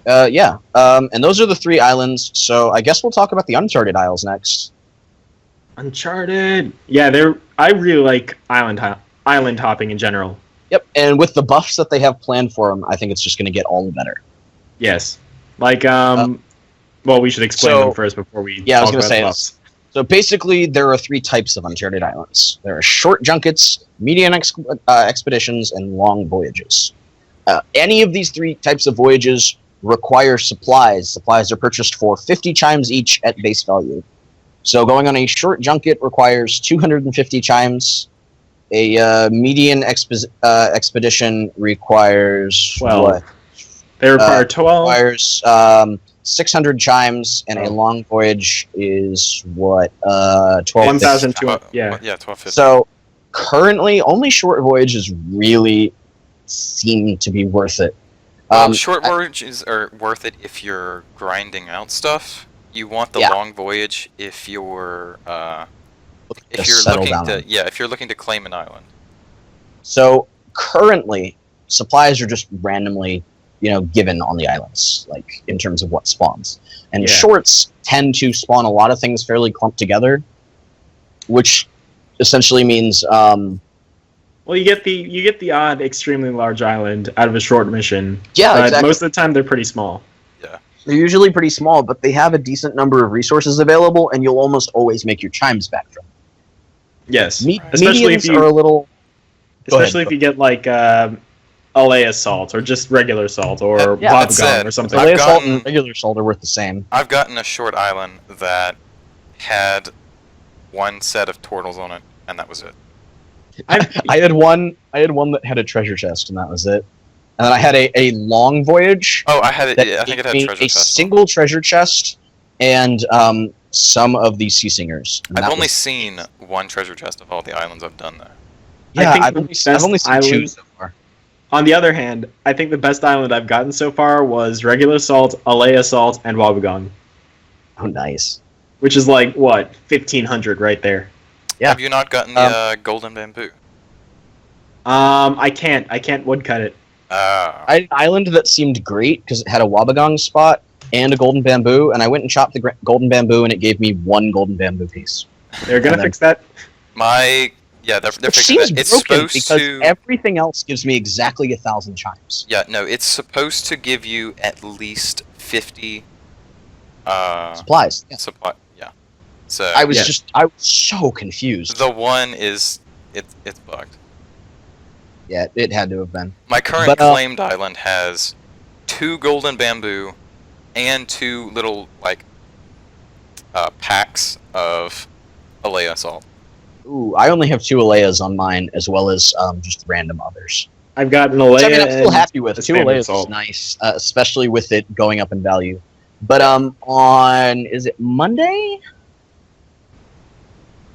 Yeah. And those are the 3 islands. So I guess we'll talk about the Uncharted Isles next. Uncharted. Yeah, I really like island hopping in general. Yep. And with the buffs that they have planned for them, I think it's just going to get all the better. Yes. Like well, we should explain so- them first before we Yeah, I was talk gonna about say the this. buffs. So basically, there are 3 types of Uncharted Islands. There are short junkets, medium expeditions, and long voyages. Any of these 3 types of voyages require supplies. Supplies are purchased for 50 chimes each at base value. So going on a short junket requires 250 chimes. A median expedition requires 12. what? They require 12. Requires 600 chimes, and a long voyage is what? 12. 1,200. Yeah. 1250. So currently, only short voyages really seem to be worth it. Short voyages are worth it if you're grinding out stuff. You want the Yeah. long voyage if you're Just settle looking down. to if you're looking to claim an island. So currently, supplies are just randomly, given on the islands, like in terms of what spawns. And Yeah. shorts tend to spawn a lot of things fairly clumped together, which essentially means Well, you get the odd extremely large island out of a short mission. yeah, But exactly. most of the time they're pretty small. They're usually pretty small, but they have a decent number of resources available, and you'll almost always make your chimes back from them. Yes. Right. Especially Mediums if you are a little. Go especially ahead. if you get like Alea salt or just regular salt or Yeah, Bob that's gum it. or something. I've Alea salt gotten- and regular salt are worth the same. I've gotten a short island that had 1 set of turtles on it, and that was it. I had one that had a treasure chest, and that was it. And then I had a long voyage. Oh, I had it. that Yeah, I think it gave had me treasure a chest. on it. single treasure chest and some of the sea singers. And I've that only was- seen 1 treasure chest of all the islands I've done there. Yeah, I think I've the only, best I've only seen 2 island- so far. On the other hand, I think the best island I've gotten so far was regular salt, Alea salt, and Wabagong, Oh, nice. which is like what 1,500 right there. Yeah. Have you not gotten the golden bamboo? I can't woodcut it. Ah. I had an island that seemed great because it had a Wabagong spot and a golden bamboo, and I went and chopped the golden bamboo, and it gave me 1 golden bamboo piece. They're gonna And then- fix that. They're Which fixing seems that. It's broken supposed because to. everything else gives me exactly 1,000 chimes. Yeah, no, it's supposed to give you at least 50 Supplies. Yeah. supply. Yeah. So I was Yeah. I was so confused. the one is it's bugged. Yeah, it had to have been. My current But, claimed island has 2 golden bamboo and 2 little packs of Alea salt. Ooh, I only have 2 Aleas on mine, as well as just random others. I've got an Which, Alea. I mean, I'm still and- happy with. a 2 standard Aleas is salt. nice, especially with it going up in value. But on is it Monday?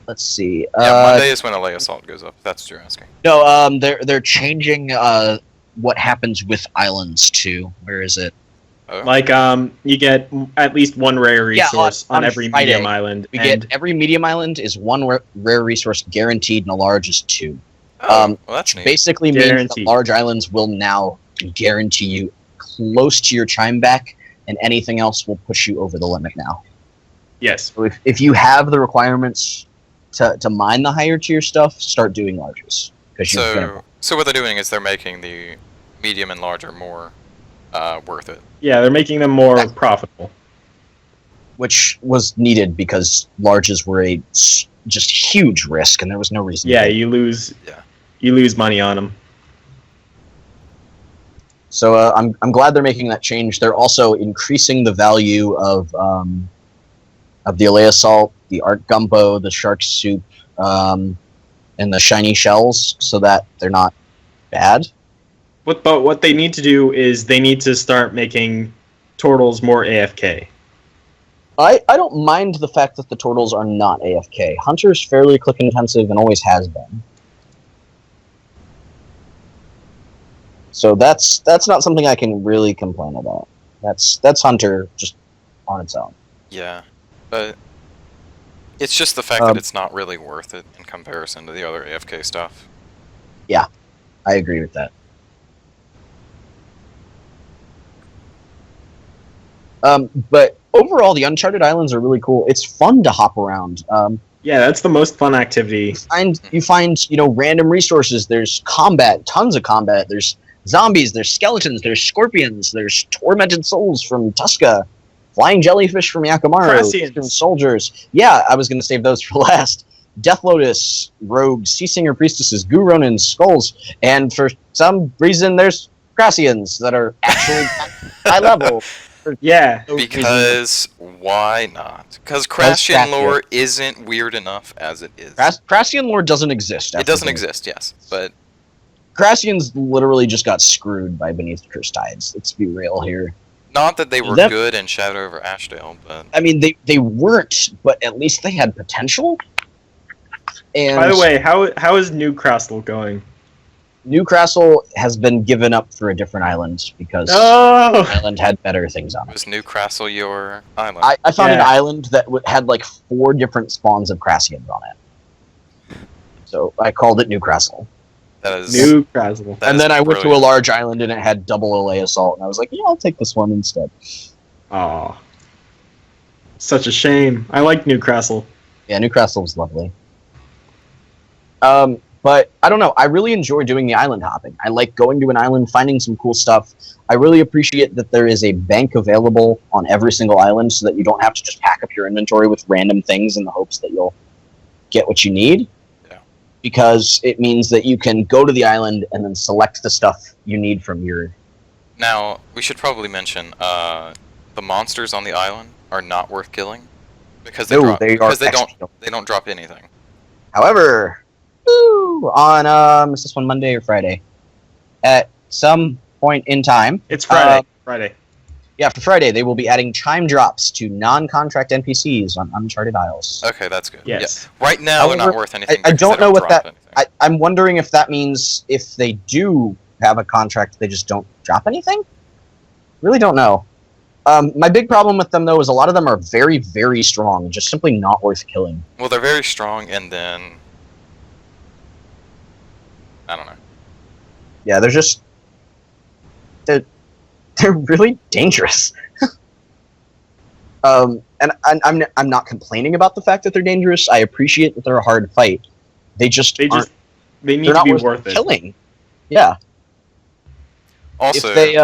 Let's see. Yeah, Monday is when Alea salt goes up. If that's what you're asking. No, they're changing what happens with islands too. Where is it? Oh. Like you get at least 1 rare Yeah, resource on on every Friday, medium island. We and get every medium island is 1 rare resource guaranteed, and a large is 2. Well, that's neat. Basically means that Guaranteed. large islands will now guarantee you close to your chime back, and anything else will push you over the limit now. yes. So if you have the requirements to mine the higher tier stuff, start doing larges. Because you're gonna, So what they're doing is they're making the medium and larger more worth it. Yeah, they're making them more profitable. which was needed because larges were a just huge risk, and there was no reason. Yeah, to. you lose. Yeah. You lose money on them. So I'm glad they're making that change. They're also increasing the value of the Alea salt, the art gumbo, the shark soup, and the shiny shells, so that they're not bad. But what they need to do is they need to start making turtles more AFK. I don't mind the fact that the turtles are not AFK. Hunter's fairly click intensive and always has been. So that's not something I can really complain about. That's Hunter just on its own. Yeah, but it's just the fact that it's not really worth it in comparison to the other AFK stuff. Yeah, I agree with that. But overall, the Uncharted Islands are really cool. It's fun to hop around. Yeah, that's the most fun activity. You find random resources. There's combat, tons of combat. There's zombies. There's skeletons. There's scorpions. There's tormented souls from Tuska, flying jellyfish from Yakimaru, Crassians. soldiers. Yeah, I was going to save those for last. Death Lotus, rogues, Sea Singer priestesses, Goo Ronin, skulls, and for some reason there's Crassians that are actually high level. Yeah. Because why not? Because Crassian lore isn't weird enough as it is. Crassian lore doesn't exist. It doesn't exist, yes, but Crassians literally just got screwed by Beneath the Cursed Tides. Let's be real here. not that they were good in Shadow over Ashdale, but I mean they weren't, but at least they had potential. And by the way, how is New Castle going? New Castle has been given up for a different island because the island had better things on it. was New Castle your island? I found an island that had like 4 different spawns of Crassians on it. So I called it New Castle. That is New Castle. And then I went to a large island and it had double OA assault, and I was like, yeah, I'll take this one instead. Aw. Such a shame. I like New Castle. Yeah, New Castle was lovely. But I don't know. I really enjoy doing the island hopping. I like going to an island, finding some cool stuff. I really appreciate that there is a bank available on every single island so that you don't have to just pack up your inventory with random things in the hopes that you'll get what you need. Yeah. Because it means that you can go to the island and then select the stuff you need from your... Now, we should probably mention, the monsters on the island are not worth killing. Because they don't drop anything. However... on is this one Monday or Friday? At some point in time, It's Friday. Friday. Yeah, for Friday they will be adding chime drops to non-contract NPCs on Uncharted Isles. Okay, that's good. Yes. Yeah. Right now, they're not worth anything. I because don't they know what drop that. anything. I'm wondering if that means if they do have a contract, they just don't drop anything. Really don't know. My big problem with them though is a lot of them are very, very strong, and just simply not worth killing. Well, they're very strong, and then I don't know. Yeah, they're just they're really dangerous. And I'm not complaining about the fact that they're dangerous. I appreciate that they're a hard fight. They need to be worth it. Killing. Yeah. Also, if they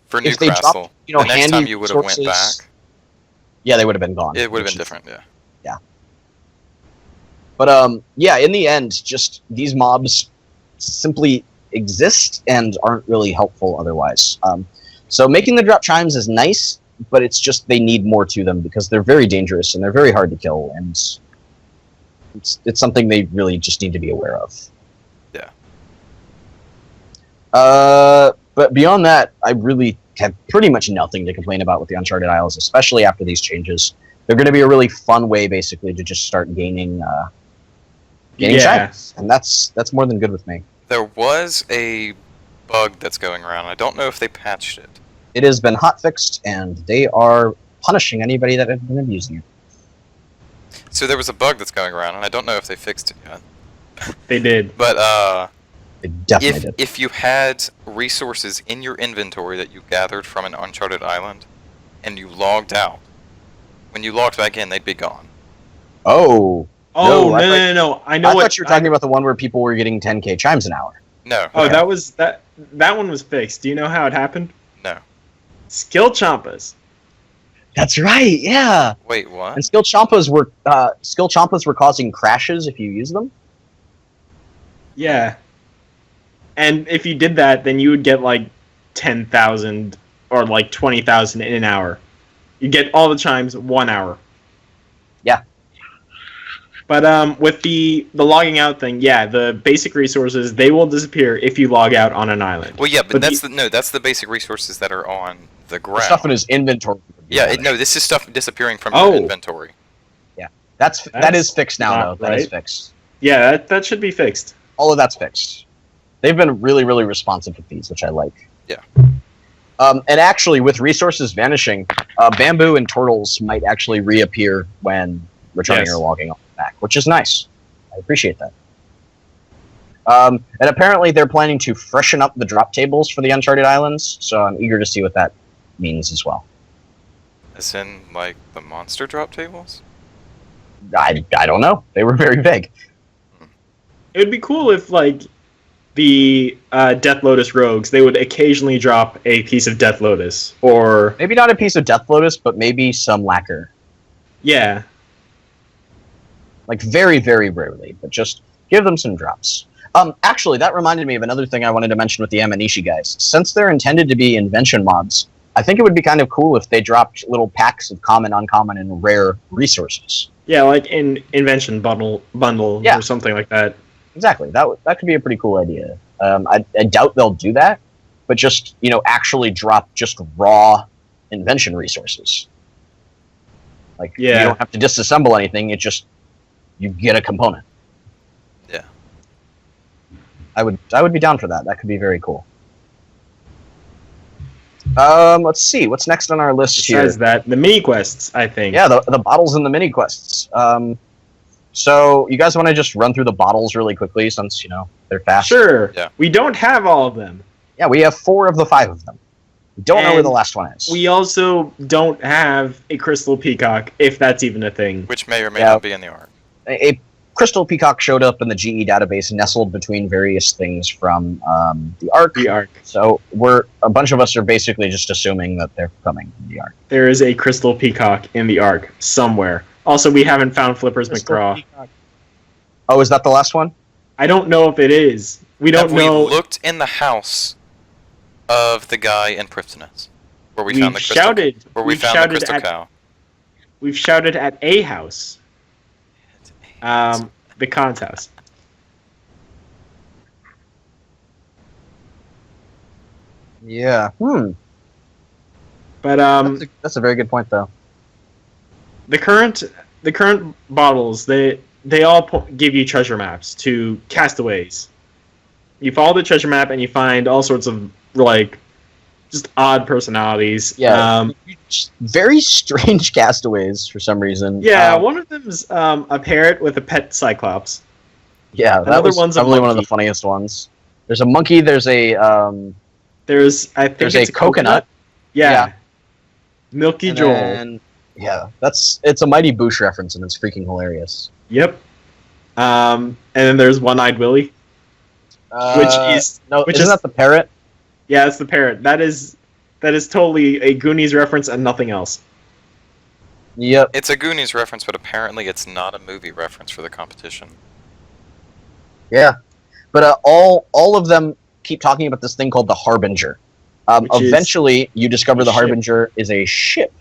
for New if they Castle, dropped, the next handy time you would have went resources- back, yeah, they would have been gone. it would have been different. Yeah. But yeah, in the end, just these mobs simply exist and aren't really helpful otherwise. So making the drop chimes is nice, but it's just they need more to them because they're very dangerous and they're very hard to kill, and it's something they really just need to be aware of. Yeah. But beyond that, I really have pretty much nothing to complain about with the Uncharted Isles, especially after these changes. They're going to be a really fun way, basically, to just start gaining chimes, and that's more than good with me. There was a bug that's going around. I don't know if they patched it. It has been hotfixed, and they are punishing anybody that has been abusing it. So there was a bug that's going around, and I don't know if they fixed it yet. They did. But They definitely did. if you had resources in your inventory that you gathered from an Uncharted island, and you logged out, when you logged back in, they'd be gone. Oh. Oh, No, no. I I know thought you were talking about the one where people were getting 10k chimes an hour. No. Oh, Okay. that one was fixed. Do you know how it happened? No. Skill chompas. That's right, yeah. Wait, what? And skill chompas were causing crashes if you use them. Yeah. And if you did that, then you would get like 10,000 or like 20,000 in an hour. You get all the chimes 1 hour. Yeah. But with the logging out thing, yeah, the basic resources, they will disappear if you log out on an island. Well, yeah, but that's the basic resources that are on the ground. Stuff in his inventory. Yeah, no, this is stuff disappearing from your inventory. That is fixed now, though. not That is right. fixed. Yeah, that should be fixed. All of that's fixed. They've been really, really responsive with these, which I like. Yeah. And actually, with resources vanishing, bamboo and turtles might actually reappear when returning Yes. or logging back, which is nice. I appreciate that. And apparently, they're planning to freshen up the drop tables for the Uncharted Islands, so I'm eager to see what that means as well. As in, like, the monster drop tables? I don't know. They were very vague. It would be cool if, like, the Death Lotus rogues, they would occasionally drop a piece of Death Lotus, or... Maybe not a piece of Death Lotus, but maybe some lacquer. Yeah. Like, very, very rarely, but just give them some drops. Actually, that reminded me of another thing I wanted to mention with the Amanishi guys. Since they're intended to be invention mods, I think it would be kind of cool if they dropped little packs of common, uncommon, and rare resources. Yeah, like in Invention Bundle Yeah. or something like that. Exactly. That could be a pretty cool idea. I doubt they'll do that, but just, actually drop just raw invention resources. Like, Yeah. you don't have to disassemble anything, you get a component. Yeah. I would be down for that. That could be very cool. Let's see. What's next on our list here? Besides that, the mini quests, I think. Yeah, the bottles and the mini quests. So you guys want to just run through the bottles really quickly since, they're fast? Sure. Yeah. We don't have all of them. Yeah, we have 4 of the 5 of them. We don't know where And the last one is. We also don't have a crystal peacock, if that's even a thing. Which may or may Yeah. not be in the art. A crystal peacock showed up in the GE database nestled between various things from the Ark. The Ark. So a bunch of us are basically just assuming that they're coming from the Ark. There is a crystal peacock in the Ark somewhere. Also, we haven't found Flippers McGraw. Oh, is that the last one? I don't know if it is. We don't Have we know. looked in the house of the guy in Prifddinas, where we We've found the crystal, shouted. where we we've found the shouted crystal at, cow? We've shouted at a house. The Khan's house. Yeah. But That's a very good point, though. the current bottles, they all give you treasure maps to castaways. You follow the treasure map and you find all sorts of just odd personalities. Yeah. Very strange castaways for some reason. Yeah, one of them's a parrot with a pet cyclops. Yeah, that Another was one's a probably one of the monkey. funniest ones. There's a monkey. There's a There's I think there's it's a coconut. Yeah. Yeah. Milky and Joel. then- yeah, it's a Mighty Boosh reference, and it's freaking hilarious. Yep. And then there's One-Eyed Willie, which is isn't that the parrot? yeah, it's the parrot. That is totally a Goonies reference and nothing else. Yep. It's a Goonies reference, but apparently it's not a movie reference for the competition. Yeah, but all of them keep talking about this thing called the Harbinger. Which is Eventually, you discover a the ship. Harbinger is a ship.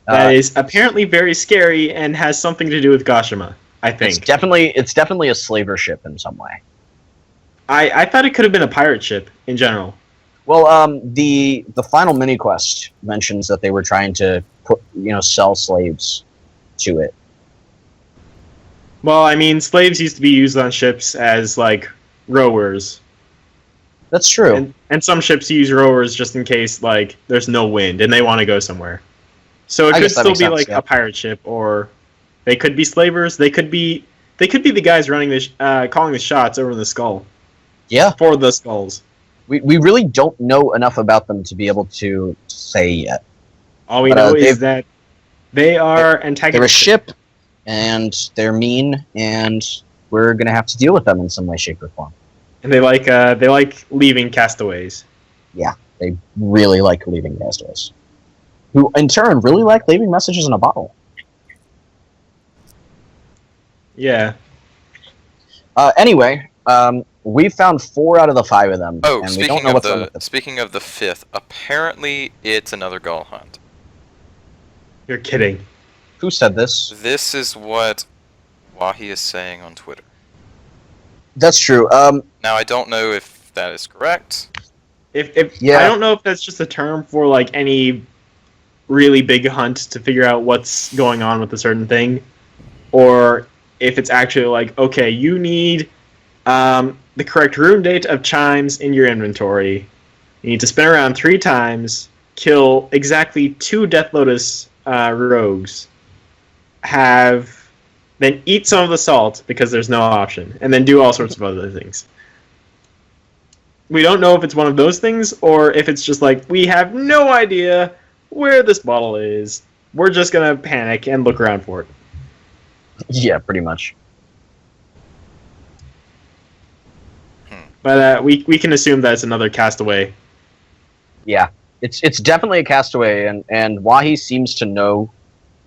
That is apparently very scary and has something to do with Gashima, I think. It's definitely a slaver ship in some way. I thought it could have been a pirate ship in general. Well, the final mini quest mentions that they were trying to sell slaves to it. Well, I mean, slaves used to be used on ships as rowers. That's true. And some ships use rowers just in case there's no wind and they want to go somewhere. So it I could guess that still makes be sense, yeah. a pirate ship, or they could be slavers. They could be the guys running calling the shots over the skull. Yeah, For the skulls. we really don't know enough about them to be able to say yet. All we But, know is that they are antagonists. They're a ship, and they're mean, and we're gonna have to deal with them in some way, shape, or form. And they like leaving castaways. They really like leaving castaways, who in turn really like leaving messages in a bottle. Yeah. Anyway, we found 4 out of the 5 of them, Oh, and we don't know what's on with them. speaking of the 5th, apparently it's another gull hunt. You're kidding. Who said this? This is what Wahi is saying on Twitter. That's true. Now, I don't know if that is correct. Yeah. I don't know if that's just a term for any really big hunt to figure out what's going on with a certain thing, or if it's actually okay, you need the correct rune date of chimes in your inventory. You need to spin around 3 times, kill exactly 2 Death Lotus rogues, then eat some of the salt because there's no option, and then do all sorts of other things. We don't know if it's one of those things or if it's just like, we have no idea where this bottle is. We're just gonna panic and look around for it. Yeah, pretty much. But we can assume that it's another castaway. Yeah, it's definitely a castaway, and Wahi seems to know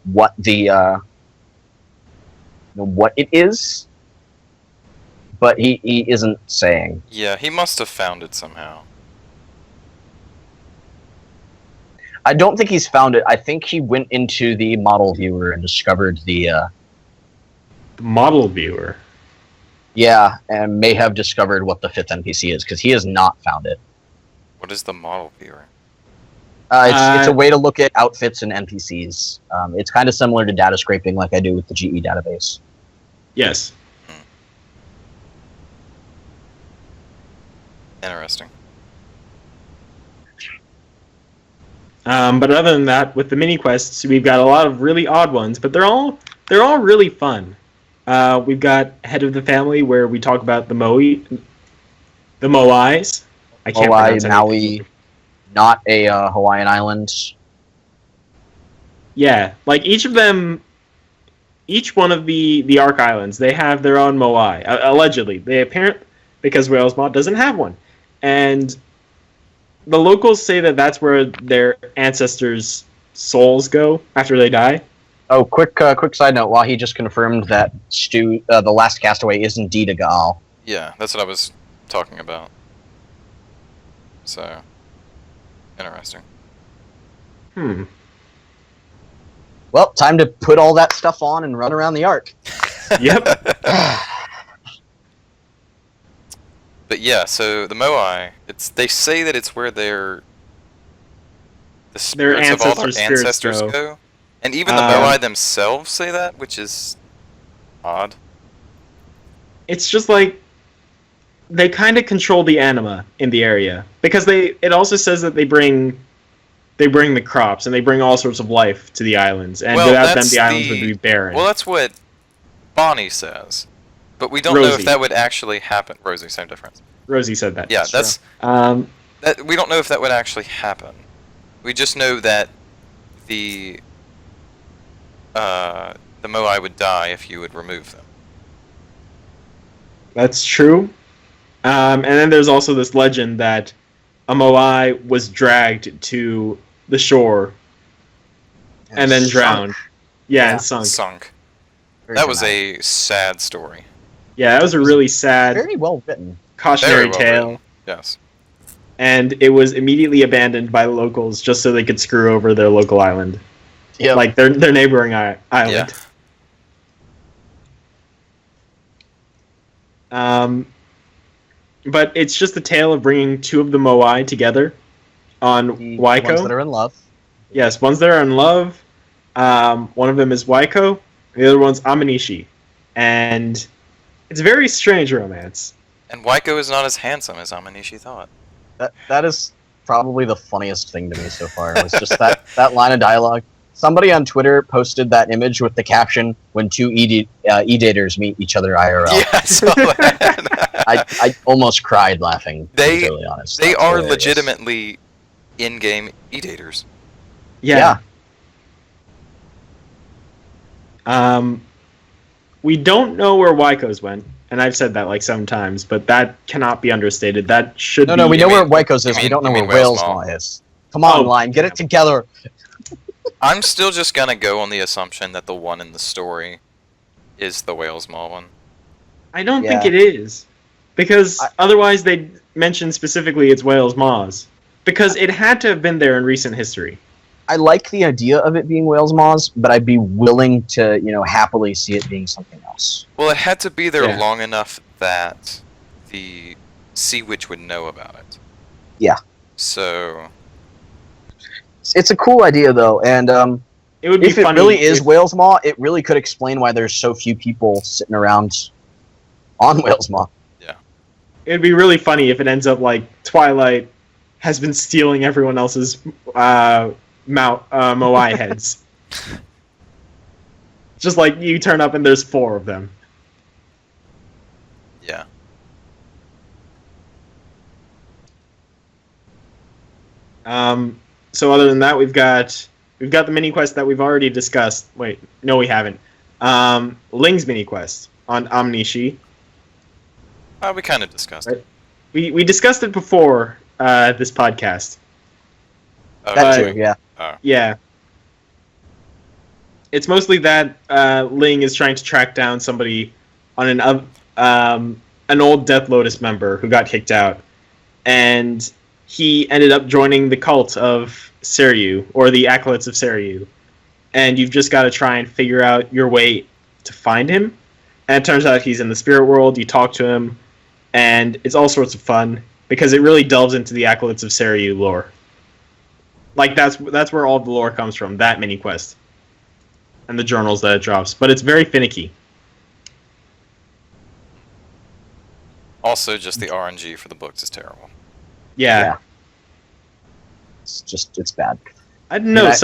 what the what it is, but he isn't saying. Yeah, he must have found it somehow. I don't think he's found it. I think he went into the model viewer and discovered the Model viewer. Yeah, and may have discovered what the 5th NPC is, because he has not found it. What is the model viewer? It's a way to look at outfits and NPCs. It's kind of similar to data scraping like I do with the GE database. Yes. Interesting. But other than that, with the mini quests, we've got a lot of really odd ones, but they're all really fun. We've got Head of the Family, where we talk about the Moais. I can't pronounce anything. Maui, not a Hawaiian island. Yeah, like each one of the Ark Islands, they have their own Moai. Allegedly, because Wales Mod doesn't have one, and the locals say that that's where their ancestors' souls go after they die. Oh, quick side note. Wahi just confirmed that Stu, the last castaway, is indeed a Gaal. Yeah, that's what I was talking about. So, interesting. Well, time to put all that stuff on and run around the Ark. Yep. But yeah, so the Moai, they say that it's where the spirits of all their ancestors go. And even the Moai themselves say that, which is odd. It's just like they kind of control the anima in the area, because it also says that they bring the crops and they bring all sorts of life to the islands, and without them the islands would be barren. Well, that's what Bonnie says, but we don't know if that would actually happen. Rosie, same difference. Rosie said that. Yeah, that's that. We don't know if that would actually happen. We just know that the Moai would die if you would remove them. That's true. And then there's also this legend that a Moai was dragged to the shore and then drowned. Yeah, and sunk. That was a sad story. Yeah, that was a really sad, very well written, cautionary tale. Written. Yes. And it was immediately abandoned by the locals just so they could screw over their local island. Yeah, like their neighboring island. Yeah. But it's just a tale of bringing 2 of the Moai together on Waiko. Ones that are in love. Yes, ones that are in love. One of them is Waiko, and the other one's Amanishi. And it's a very strange romance. And Waiko is not as handsome as Amanishi thought. That is probably the funniest thing to me so far. It was just that line of dialogue. Somebody on Twitter posted that image with the caption, "When 2 e-daters meet each other IRL." Yeah, I saw that. I almost cried laughing, to be totally honest. They are legitimately in-game e-daters. Yeah. We don't know where Waiko's went, and I've said that like 7 times, but that cannot be understated. That should be... No, we know where Waiko's is. We don't know where Whales Maw is. Come on, Line, get it together. I'm still just gonna go on the assumption that the one in the story is the Whales Maw one. I don't think it is. Because otherwise they'd mention specifically it's Whales Maw's. Because it had to have been there in recent history. I like the idea of it being Whales Maw's, but I'd be willing to, happily see it being something else. Well, it had to be there long enough that the Sea Witch would know about it. Yeah. So... It's a cool idea, though, and it would be if funny it really is Whales Maw, it really could explain why there's so few people sitting around on Whales Maw. Yeah. it'd be really funny if it ends up like Twilight has been stealing everyone else's Moai heads. Just like you turn up and there's 4 of them. Yeah. So other than that, we've got the mini quest that we've already discussed. Wait, no, we haven't. Ling's mini quest on Amnishi. We kind of discussed it. We discussed it before this podcast. That too, yeah. Yeah. It's mostly that Ling is trying to track down somebody on an old Death Lotus member who got kicked out, and he ended up joining the cult of Seryu, or the Acolytes of Seryu, and you've just got to try and figure out your way to find him. And it turns out he's in the spirit world. You talk to him, and it's all sorts of fun because it really delves into the Acolytes of Seryu lore. Like that's where all the lore comes from. That mini quest and the journals that it drops, but it's very finicky. Also, just the RNG for the books is terrible. Yeah. It's bad. I don't know. And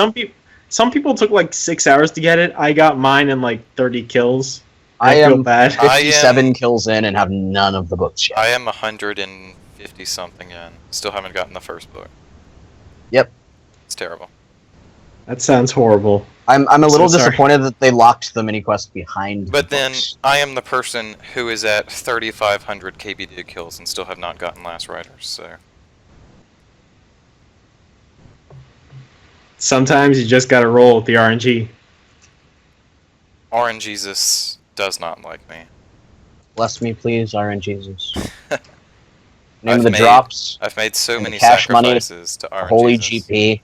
Some people took like 6 hours to get it. I got mine in like 30 kills. I feel am bad. 57 kills in and have none of the books yet. I am 150 something in. Still haven't gotten the first book. Yep. It's terrible. That sounds horrible. I'm a little So sorry. disappointed that they locked the mini quest behind. But the then books. I am the person who is at 3,500 KBD kills and still have not gotten Last Riders. So Sometimes you just gotta roll with the RNG. RNGesus does not like me. Bless me, please, RNGesus. Name I've of the made- drops. I've made so And many cash money, sacrifices to RNGesus. Holy GP.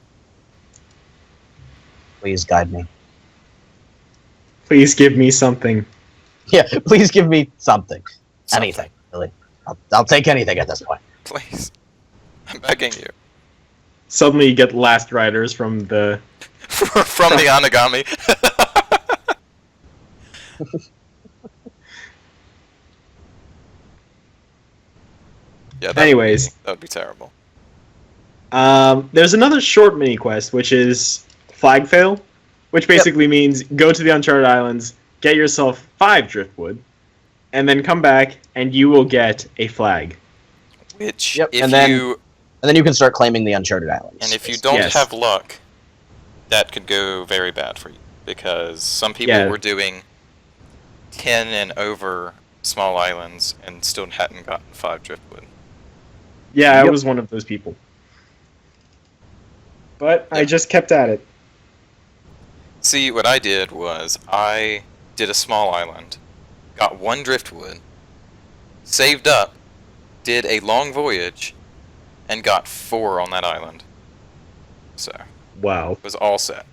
Please guide me. Please give me something. Yeah, please give me something. Something. Anything, really. I'll take anything at this point. Please. I'm begging you. Suddenly you get Last Riders from the... From the Anagami. Yeah, Anyways. that would be terrible. There's another short mini quest, which is Flag Fail, which basically means go to the Uncharted Islands, get yourself 5 driftwood, and then come back and you will get a flag. Which, Yep, if and then- you And then you can start claiming the Uncharted Islands. and if you don't Yes. have luck, that could go very bad for you because some people Yeah. were doing 10 and over small islands and still hadn't gotten 5 driftwood. Yeah, I Yep. was one of those people. But I Yeah. just kept at it. See, what I did was I did a small island, got 1 driftwood, saved up, did a long voyage, and got 4 on that island. So, Wow, it was all set.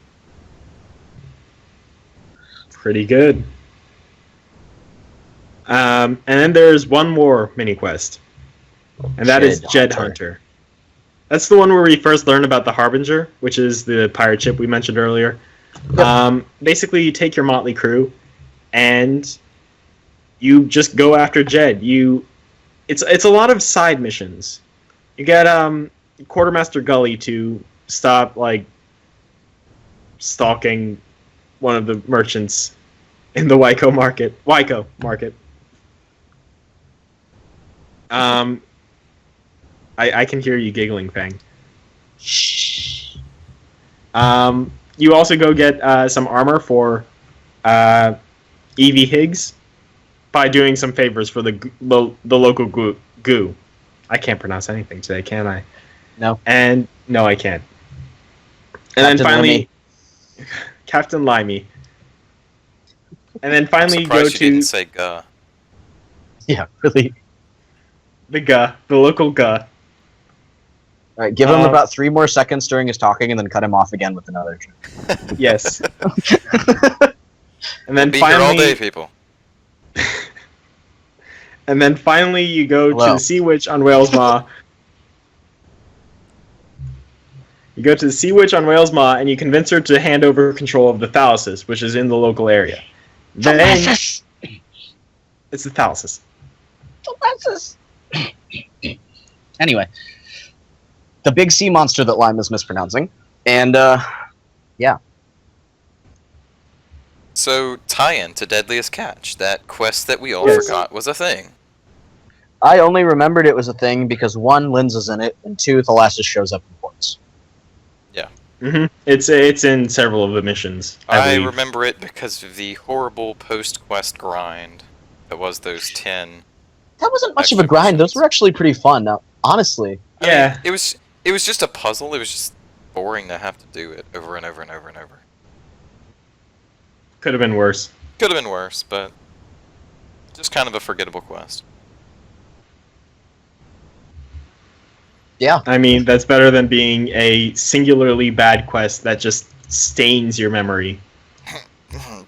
pretty good. And then there's one more mini quest, and that is Jed Jed Hunter. Hunter. That's the one where we first learn about the Harbinger, which is the pirate ship we mentioned earlier. Basically, you take your motley crew, and you just go after Jed. It's a lot of side missions. You get Quartermaster Gully to stop like stalking one of the merchants in the Waiko market. I can hear you giggling, Fang. Shh. You also go get some armor for Evie Higgs by doing some favors for the local goo. I can't pronounce anything today, can I? No. And no, I can't. And Captain then finally, Lemmy. Captain Limey. And then finally, you go Surprised you to didn't say "guh." Yeah, really. the local Guh. All right, give him Um, about 3 more seconds during his talking, and then cut him off again with another. Yes. And then Be here all day, finally, people. you go to Hello. the Sea Witch on Whales Maw. You go to the Sea Witch on Whales Maw, and you convince her to hand over control of the Thalasus, which is in the local area. Then it's the Thalasus. Anyway, the big sea monster that Lime is mispronouncing, and yeah. So, tie-in to Deadliest Catch, that quest that we all Yes. forgot was a thing. I only remembered it was a thing because 1, Linz is in it, and 2, Thalassus shows up in ports. It's in several of the missions. I believe. remember it because of the horrible post-quest grind that was those 10. That wasn't much of a Extra grind. Those missions. were actually pretty fun. Now, honestly, I mean, Yeah. it was just a puzzle. It was just boring to have to do it over and over and over and over. Could have been worse. Could have been worse, but just kind of a forgettable quest. yeah. I mean, that's better than being a singularly bad quest that just stains your memory.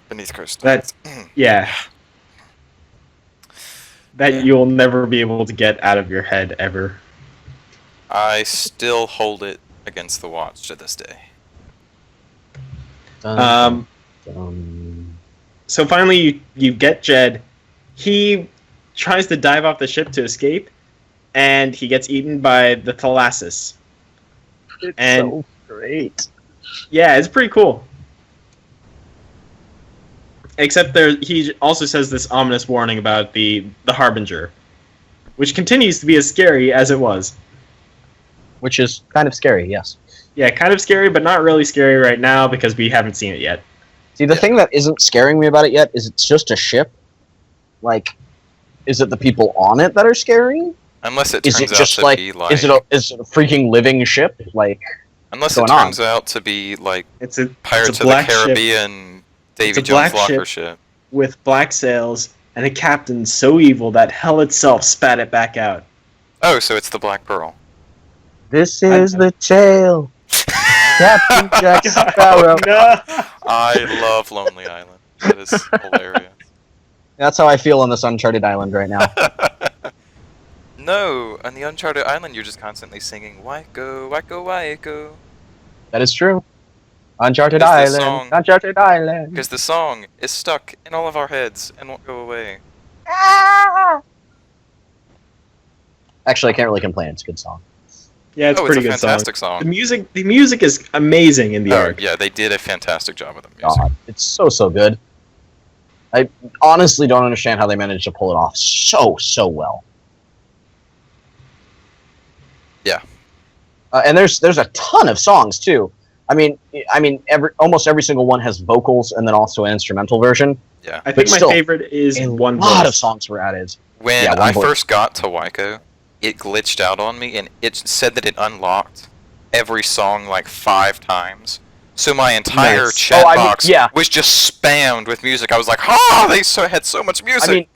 Beneath Cursed. That- Yeah. That Yeah. you'll never be able to get out of your head ever. I still hold it against the watch to this day. Um, so finally, you get Jed. He tries to dive off the ship to escape, and he gets eaten by the Thalassus. It's and- so great. Yeah, it's pretty cool. Except he also says this ominous warning about the Harbinger, which continues to be as scary as it was. Which is kind of scary, yes. Yeah, kind of scary, but not really scary right now because we haven't seen it yet. See, the Yeah. thing that isn't scaring me about it yet is it's just a ship. Like, is it the people on it that are scary? Unless it Is turns it out just to like, be like... is it a freaking living ship? Like, unless it going on? turns out to be like It's a Pirates it's a of the black ship Caribbean, Davy a Jones black Locker ship. ship. with black sails and a captain so evil that hell itself spat it back out. Oh, so it's the Black Pearl. this is the tale. Captain Jack Sparrow. No. I love Lonely Island. That is hilarious. That's how I feel on this uncharted island right now. No, on the Uncharted Island, you're just constantly singing "Waiko, Waiko, Waiko," That is true. Uncharted It's the Island. song. Uncharted Island. because the song is stuck in all of our heads and won't go away. Actually, I can't really complain. It's a good song. Yeah, it's a pretty a good fantastic song. song. The music is amazing in the Oh, arc. yeah, they did a fantastic job with the music. God, it's so good. I honestly don't understand how they managed to pull it off so well. Yeah. And there's a ton of songs too. I mean, almost every single one has vocals and then also an instrumental version. Yeah. I think But my still, favorite is A One lot Voice. of songs were added. When Yeah, one I voice. first got to Waiko, it glitched out on me, and it said that it unlocked every song like 5 times. So my entire Nice. chat Oh, I mean, box yeah. was just spammed with music. I was like, "Ah, they had so much music." I mean,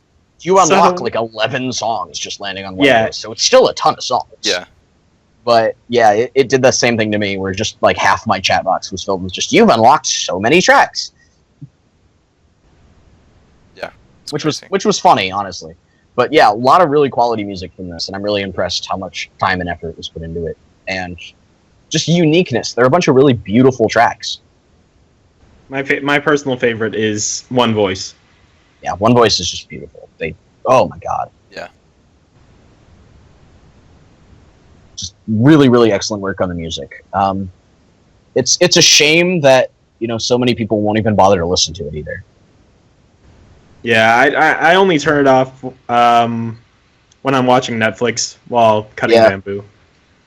you unlock So- like 11 songs just landing on one Yeah. voice, so it's still a ton of songs. yeah, But yeah, it did the same thing to me, where just like half my chat box was filled with just you've unlocked so many tracks, it's which crazy. was funny, honestly. But yeah, a lot of really quality music from this, and I'm really impressed how much time and effort was put into it, and just uniqueness. There are a bunch of really beautiful tracks. My personal favorite is One Voice. Yeah, One Voice is just beautiful. Oh my god. Yeah. Just really excellent work on the music. It's a shame that so many people won't even bother to listen to it either. Yeah, I only turn it off when I'm watching Netflix while cutting Yeah. bamboo.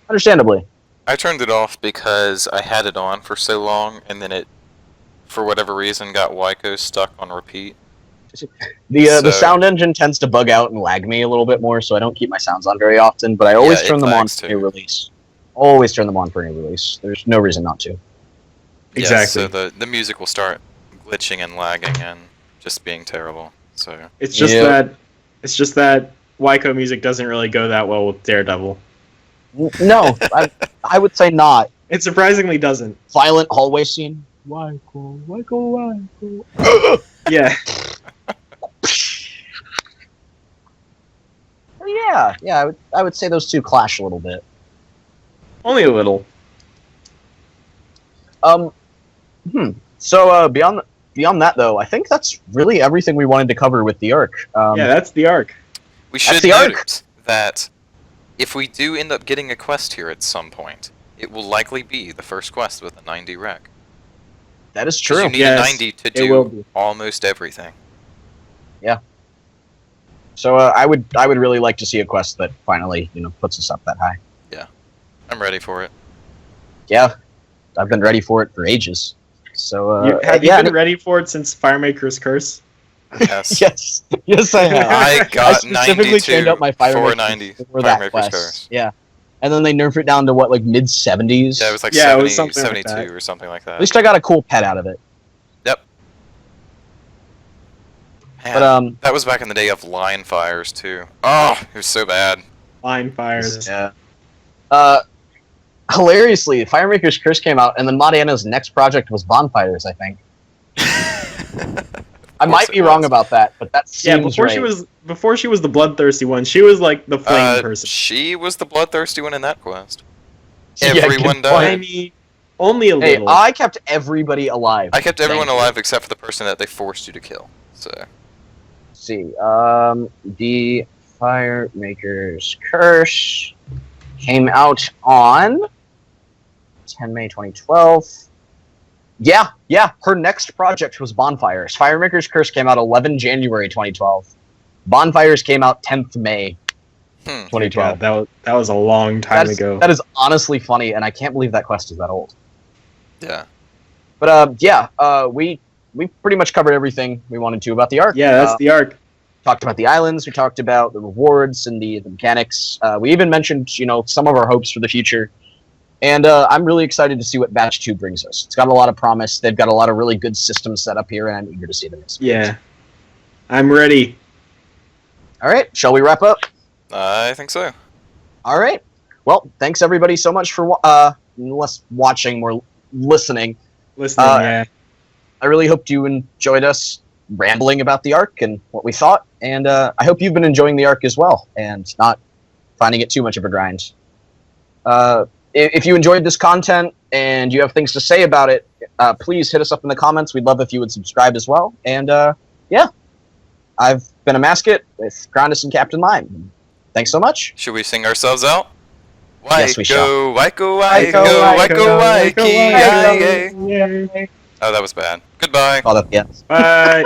Understandably. I turned it off because I had it on for so long, and then it, for whatever reason, got Waiko stuck on repeat. The So- sound engine tends to bug out and lag me a little bit more, so I don't keep my sounds on very often, but I always Yeah, it turn them on lags for too. new release. Always turn them on for new release. There's no reason not to. Exactly. Yeah, so the music will start glitching and lagging and just being terrible. So It's just Yeah. that Waiko music doesn't really go that well with Daredevil. No, I would say not. It surprisingly doesn't. Violent hallway scene. Waiko. Yeah. Yeah. I would say those two clash a little bit. Only a little. So beyond that, though, I think that's really everything we wanted to cover with the arc. Yeah, that's the arc. we should the arc. note that if we do end up getting a quest here at some point, it will likely be the first quest with a 90 rec. That is 'Cause true. you need Yes, a 90 to it will do be. almost everything. So I would really like to see a quest that finally puts us up that high. I'm ready for it. Yeah, I've been ready for it for ages. So Have yeah, you been ready for it since Firemaker's Curse? Yes. yes, I have. I got specifically 92 trained up my Fire for Maker 90 for that Firemaker's quest. Curse. Yeah, and then they nerfed it down to what, like mid 70s. Yeah, it was like Yeah, it 70, was something like 72 that. or something like that. At least I got a cool pet out of it. Yep. Man, But that was back in the day of line fires too. Oh, it was so bad. Line fires. yeah. Hilariously, Firemaker's Curse came out, and then Modiana's next project was Bonfires. I think. I might be wrong about that, but that seems Yeah, before right. she was the bloodthirsty one. She was like the flame person. She was the bloodthirsty one in that quest. Yeah, Everyone good died. I mean, only a Hey, little. I kept everybody alive. I kept everyone Thank you. alive except for the person that they forced you to kill. So Let's see, the Firemaker's Curse came out on 10 May 2012. Yeah, her next project was Bonfires. Firemaker's Curse came out 11 January 2012. Bonfires came out 10th May 2012. God, that was a long time ago. That is honestly funny, and I can't believe that quest is that old. yeah. But we pretty much covered everything we wanted to about the arc. Yeah, that's the arc. Talked about the islands. We talked about the rewards and the mechanics. We even mentioned some of our hopes for the future. And I'm really excited to see what Batch 2 brings us. It's got a lot of promise. They've got a lot of really good systems set up here, and I'm eager to see them. Yeah, I'm ready. All right, shall we wrap up? I think so. All right. Well, thanks everybody so much for less watching, more listening. Listening, yeah. I really hoped you enjoyed us rambling about the arc and what we thought, and I hope you've been enjoying the arc as well, and not finding it too much of a grind. If you enjoyed this content and you have things to say about it, please hit us up in the comments. We'd love if you would subscribe as well. And yeah, I've been Amascut with Crondis and Captain Lime. Thanks so much. Should we sing ourselves out? Yes, we shall. Waiko, Waiko, waiki, waiko, Oh, that was bad. Goodbye. All that, yeah. Bye.